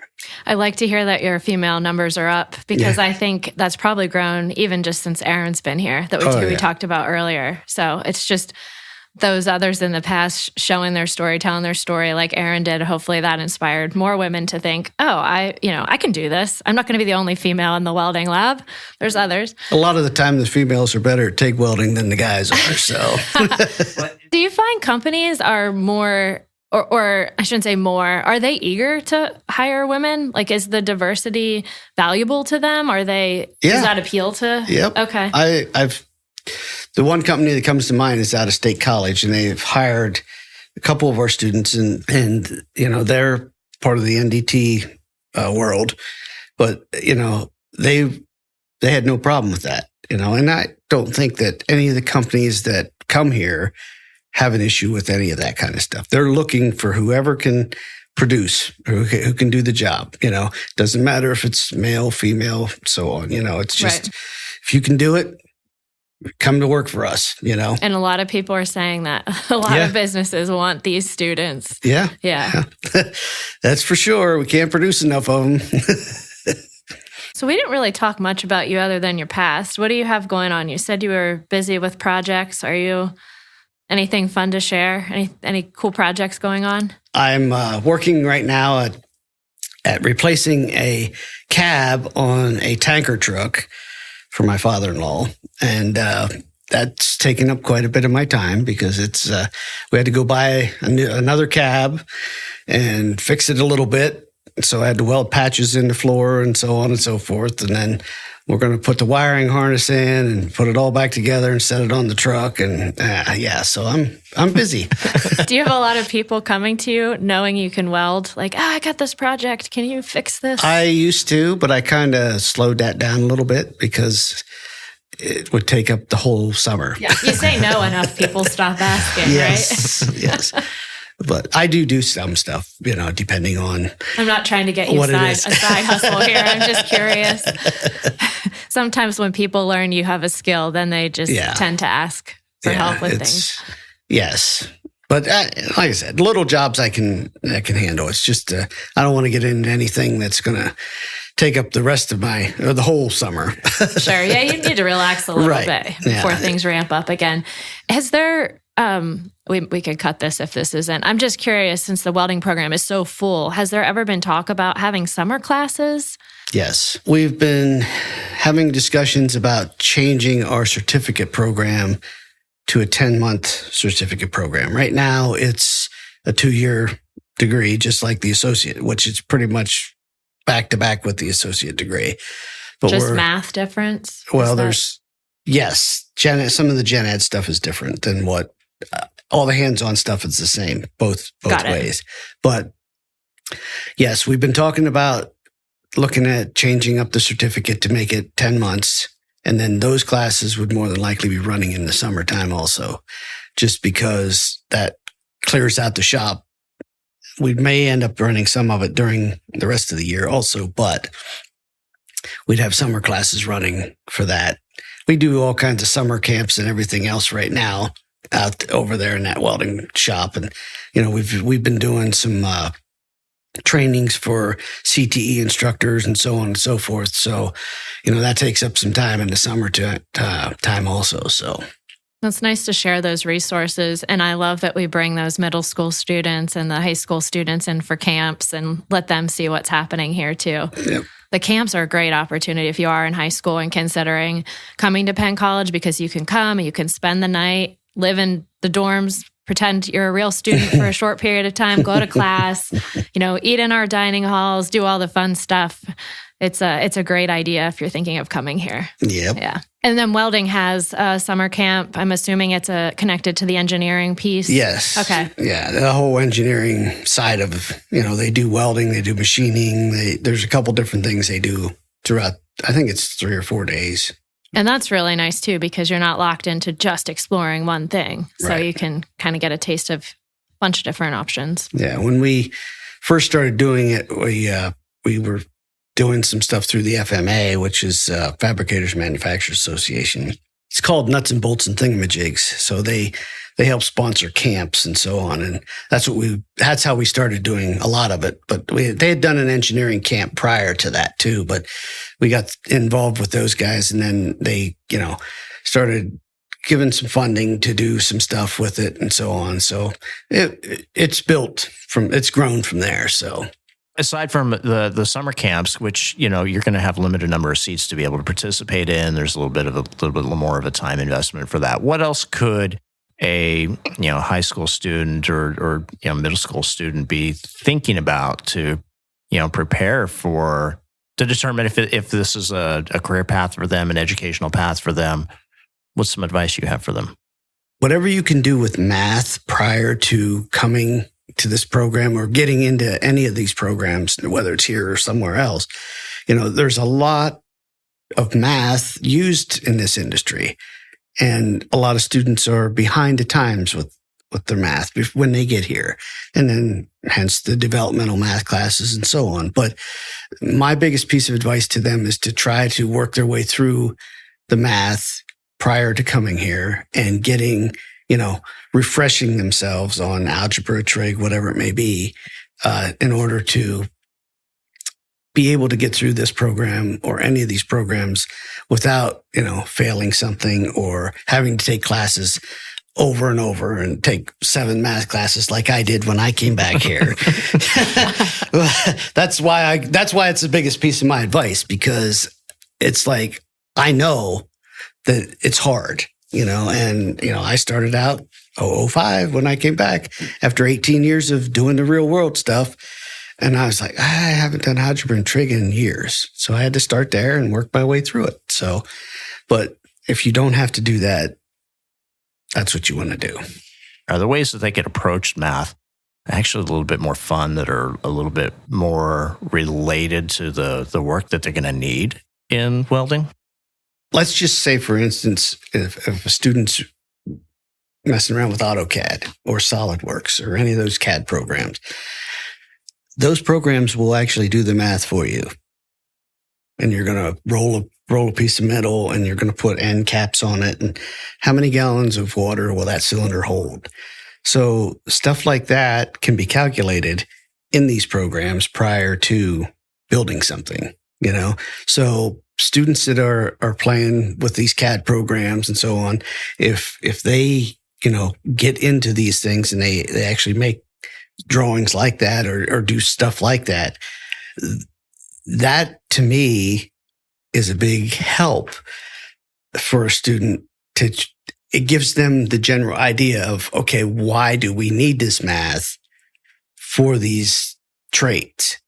I like to hear that your female numbers are up because I think that's probably grown even just since Erin's been here that we talked about earlier. So it's just those others in the past showing their story, telling their story like Erin did. Hopefully that inspired more women to think, oh, I can do this. I'm not going to be the only female in the welding lab. There's others. A lot of the time the females are better at TIG welding than the guys are. So do you find companies are more, or I shouldn't say more, are they eager to hire women? Like, is the diversity valuable to them? Does that appeal to? Yep. Okay. The one company that comes to mind is out of State College, and they've hired a couple of our students, and they're part of the NDT world, but they had no problem with that, and I don't think that any of the companies that come here have an issue with any of that kind of stuff. They're looking for whoever can produce, who can do the job. Doesn't matter if it's male, female, so on. It's just if you can do it, come to work for us, And a lot of people are saying that. A lot of businesses want these students. Yeah. That's for sure. We can't produce enough of them. So we didn't really talk much about you other than your past. What do you have going on? You said you were busy with projects. Are you anything fun to share? Any cool projects going on? I'm working right now at replacing a cab on a tanker truck for my father-in-law. And that's taken up quite a bit of my time because we had to go buy another cab and fix it a little bit. So I had to weld patches in the floor and so on and so forth. And then we're going to put the wiring harness in and put it all back together and set it on the truck. And so I'm busy. Do you have a lot of people coming to you knowing you can weld? Like, I got this project. Can you fix this? I used to, but I kind of slowed that down a little bit because it would take up the whole summer. Yeah, you say no enough, people stop asking, right? Yes. But I do some stuff, depending on. I'm not trying to get you a side hustle here. I'm just curious. Sometimes when people learn you have a skill, then they just tend to ask for help with things. Yes. But like I said, little jobs I can handle. It's just I don't want to get into anything that's going to take up the rest of the whole summer. Sure. Yeah, you need to relax a little bit before things ramp up again. Has there, we could cut this if this isn't. I'm just curious, since the welding program is so full, has there ever been talk about having summer classes? Yes. We've been having discussions about changing our certificate program to a 10-month certificate program. Right now, it's a 2-year degree, just like the associate, which is pretty much back to back with the associate degree. But just math difference? Well, some of the gen ed stuff is different than what all the hands-on stuff is the same, both ways. But yes, we've been talking about looking at changing up the certificate to make it 10 months. And then those classes would more than likely be running in the summertime also, just because that clears out the shop. We may end up running some of it during the rest of the year also, but we'd have summer classes running for that. We do all kinds of summer camps and everything else right now out over there in that welding shop. And, we've been doing some trainings for CTE instructors and so on and so forth. So, that takes up some time in the summer time also. So it's nice to share those resources. And I love that we bring those middle school students and the high school students in for camps and let them see what's happening here too. Yep. The camps are a great opportunity if you are in high school and considering coming to Penn College, because you can come and you can spend the night, live in the dorms, pretend you're a real student for a short period of time, go to class, eat in our dining halls, do all the fun stuff. It's a great idea if you're thinking of coming here. Yep. Yeah. And then welding has a summer camp. I'm assuming it's connected to the engineering piece. Yes. Okay. Yeah. The whole engineering side of, they do welding, they do machining. There's a couple different things they do throughout, I think it's 3 or 4 days. And that's really nice too, because you're not locked into just exploring one thing. So Right. you can kind of get a taste of a bunch of different options. Yeah. When we first started doing it, we were doing some stuff through the FMA, which is Fabricators Manufacturers Association. It's called Nuts and Bolts and Thingamajigs. So they help sponsor camps and so on. And that's how we started doing a lot of it. But they had done an engineering camp prior to that too, but we got involved with those guys, and then they, started giving some funding to do some stuff with it and so on. So it's grown from there. So aside from the summer camps, which, you're going to have a limited number of seats to be able to participate in, there's a little bit more of a time investment for that. What else could a high school student or middle school student be thinking about to prepare to determine if this is a career path for them, an educational path for them? What's some advice you have for them? Whatever you can do with math prior to coming to this program or getting into any of these programs, whether it's here or somewhere else, there's a lot of math used in this industry. And a lot of students are behind the times with their math when they get here. And then hence the developmental math classes and so on. But my biggest piece of advice to them is to try to work their way through the math prior to coming here and getting, refreshing themselves on algebra, trig, whatever it may be, in order to be able to get through this program or any of these programs without, failing something or having to take classes over and over and take 7 math classes like I did when I came back here. That's why it's the biggest piece of my advice, because it's like, I know that it's hard, and, I started out 05 when I came back after 18 years of doing the real world stuff. And I was like, I haven't done algebra and trig in years. So I had to start there and work my way through it. So, but if you don't have to do that, that's what you want to do. Are there ways that they could approach math actually a little bit more fun, that are a little bit more related to the work that they're going to need in welding? Let's just say, for instance, if a student's messing around with AutoCAD or SolidWorks or any of those CAD programs, those programs will actually do the math for you. and you're going to roll a piece of metal and you're going to put end caps on it. And how many gallons of water will that cylinder hold? So stuff like that can be calculated in these programs prior to building something, So students that are playing with these CAD programs and so on, if they, get into these things and they actually make drawings like that or do stuff like that, that to me is a big help for a student it gives them the general idea of, okay, why do we need this math for these traits?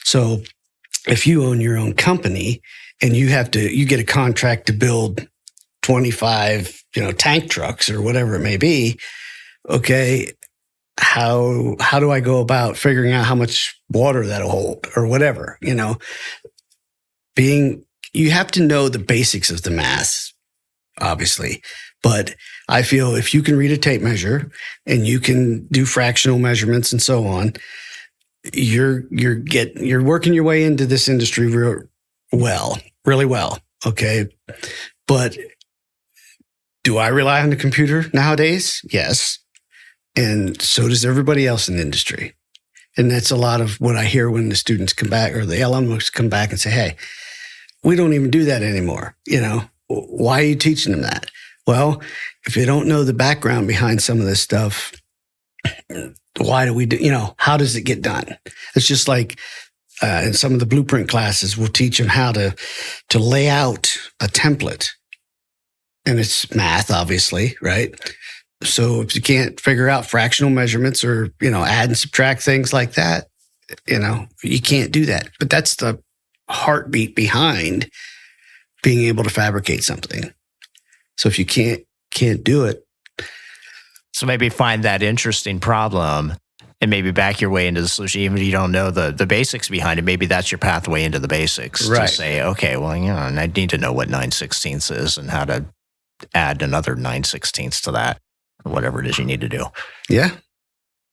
So if you own your own company and you get a contract to build 25, tank trucks or whatever it may be, okay, how do I go about figuring out how much water that'll hold or whatever, you have to know the basics of the math, obviously. But I feel if you can read a tape measure and you can do fractional measurements and so on, you're working your way into this industry really well. Okay. But do I rely on the computer nowadays? Yes. And so does everybody else in the industry. And that's a lot of what I hear when the students come back or the alumni come back and say, hey, we don't even do that anymore. Why are you teaching them that? Well, if you don't know the background behind some of this stuff, why do we do, how does it get done? It's just like in some of the blueprint classes, we'll teach them how to lay out a template. And it's math, obviously, right? So if you can't figure out fractional measurements or, add and subtract things like that, you can't do that. But that's the heartbeat behind being able to fabricate something. So if you can't do it. So maybe find that interesting problem and maybe back your way into the solution. Even if you don't know the basics behind it, maybe that's your pathway into the basics. Right. To say, okay, well, I need to know what 9/16 is and how to add another 9/16 to that, or whatever it is you need to do. Yeah.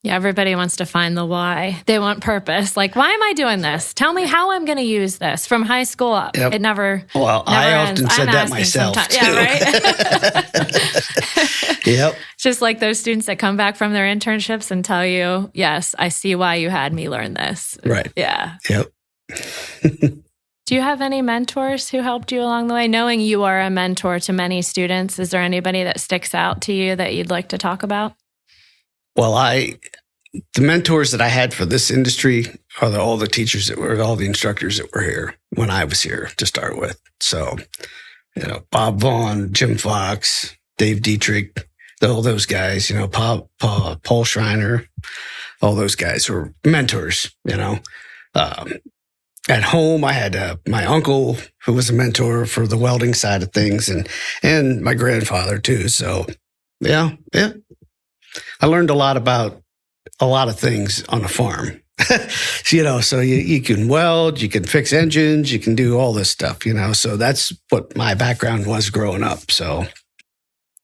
Yeah, everybody wants to find the why. They want purpose. Like, why am I doing this? Tell me how I'm going to use this from high school up. Yep. It never. Well, I ends. often said that myself too. Yeah, right. Yep. Just like those students that come back from their internships and tell you, yes, I see why you had me learn this. Right. Yeah. Yep. Do you have any mentors who helped you along the way? Knowing you are a mentor to many students, is there anybody that sticks out to you that you'd like to talk about? Well, the mentors that I had for this industry are all the teachers all the instructors that were here when I was here to start with. So, Bob Vaughn, Jim Fox, Dave Dietrich, all those guys, Paul Schreiner, all those guys were mentors, At home, I had my uncle who was a mentor for the welding side of things and my grandfather too. So, yeah. I learned a lot about a lot of things on a farm, so you can weld, you can fix engines, you can do all this stuff, so that's what my background was growing up. So,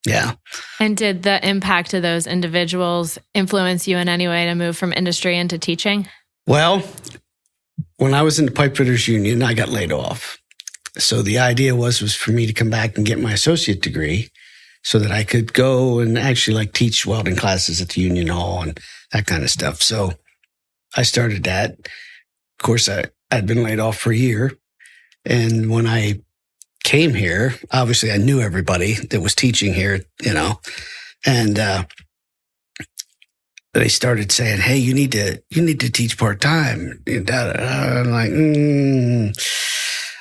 yeah. And did the impact of those individuals influence you in any way to move from industry into teaching? Well, when I was in the pipe fitters union, I got laid off. So the idea was for me to come back and get my associate degree so that I could go and actually teach welding classes at the union hall and that kind of stuff. So I started that. Of course, I'd been laid off for a year. And when I came here, obviously I knew everybody that was teaching here, and they started saying, hey, you need to teach part-time. I'm like,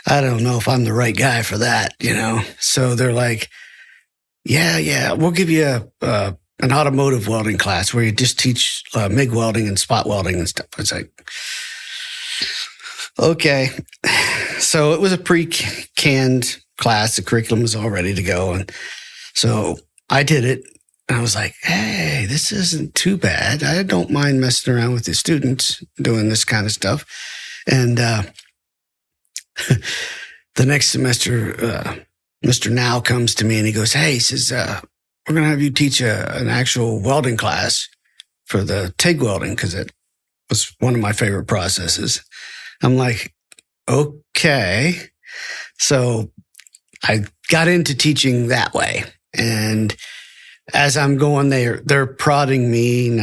I don't know if I'm the right guy for that, So they're like, yeah, we'll give you an automotive welding class where you just teach MIG welding and spot welding and stuff. I was like, okay. So it was a pre-canned class. The curriculum was all ready to go. And so I did it. And I was like, hey, this isn't too bad. I don't mind messing around with the students doing this kind of stuff. And the next semester, Mr. Now comes to me and he goes, hey, he says, we're going to have you teach an actual welding class for the TIG welding because it was one of my favorite processes. I'm like, okay. So I got into teaching that way. And as I'm going, they're prodding me,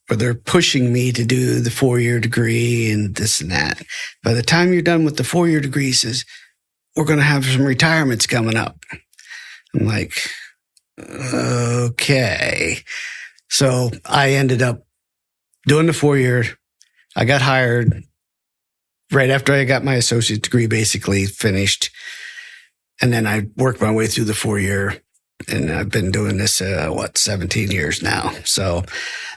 they're pushing me to do the 4-year degree and this and that. By the time you're done with the 4-year degree, he says, we're going to have some retirements coming up. I'm like, okay. So I ended up doing the 4-year. I got hired right after I got my associate degree basically finished. And then I worked my way through the 4-year. And I've been doing this, 17 years now. So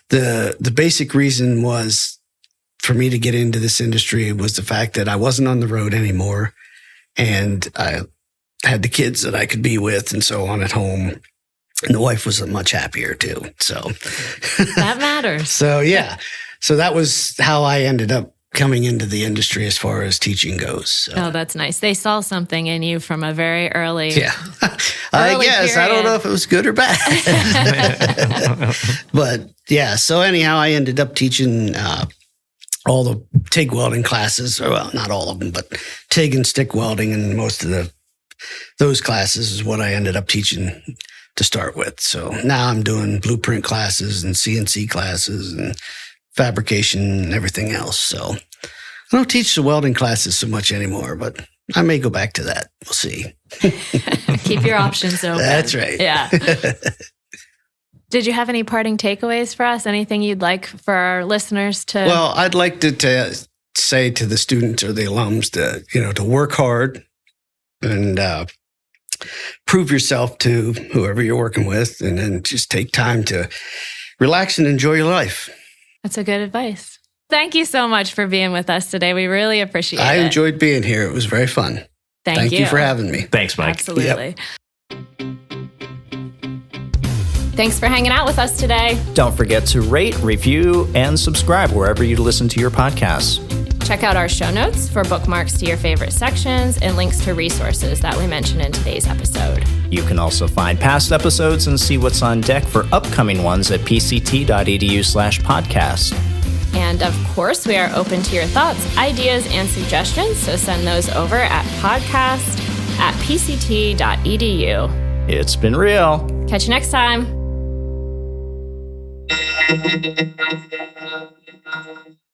the basic reason was for me to get into this industry was the fact that I wasn't on the road anymore. And I had the kids that I could be with and so on at home. And the wife was much happier too. So that matters. So yeah. So that was how I ended up coming into the industry as far as teaching goes. So. Oh, that's nice. They saw something in you from a very early. Yeah. I guess. Period. I don't know if it was good or bad. But yeah. So anyhow, I ended up teaching all the TIG welding classes. Well, not all of them, but TIG and stick welding, and most of those classes is what I ended up teaching to start with. So now I'm doing blueprint classes and CNC classes and fabrication and everything else. So I don't teach the welding classes so much anymore, but I may go back to that. We'll see. Keep your options open. That's right. Yeah. Did you have any parting takeaways for us? Anything you'd like for our listeners to? Well, I'd like to say to the students or the alums to work hard and prove yourself to whoever you're working with, and then just take time to relax and enjoy your life. That's a good advice. Thank you so much for being with us today. We really appreciate it. I enjoyed being here. It was very fun. Thank you for having me. Thanks, Mike. Absolutely. Yep. Thanks for hanging out with us today. Don't forget to rate, review, and subscribe wherever you listen to your podcasts. Check out our show notes for bookmarks to your favorite sections and links to resources that we mentioned in today's episode. You can also find past episodes and see what's on deck for upcoming ones at pct.edu/podcast. And of course, we are open to your thoughts, ideas, and suggestions, so send those over at podcast@pct.edu. It's been real. Catch you next time.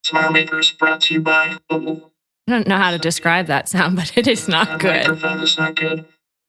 Smile Makers brought to you by. I don't know how to describe that sound, but it is not good. Microphone is not good.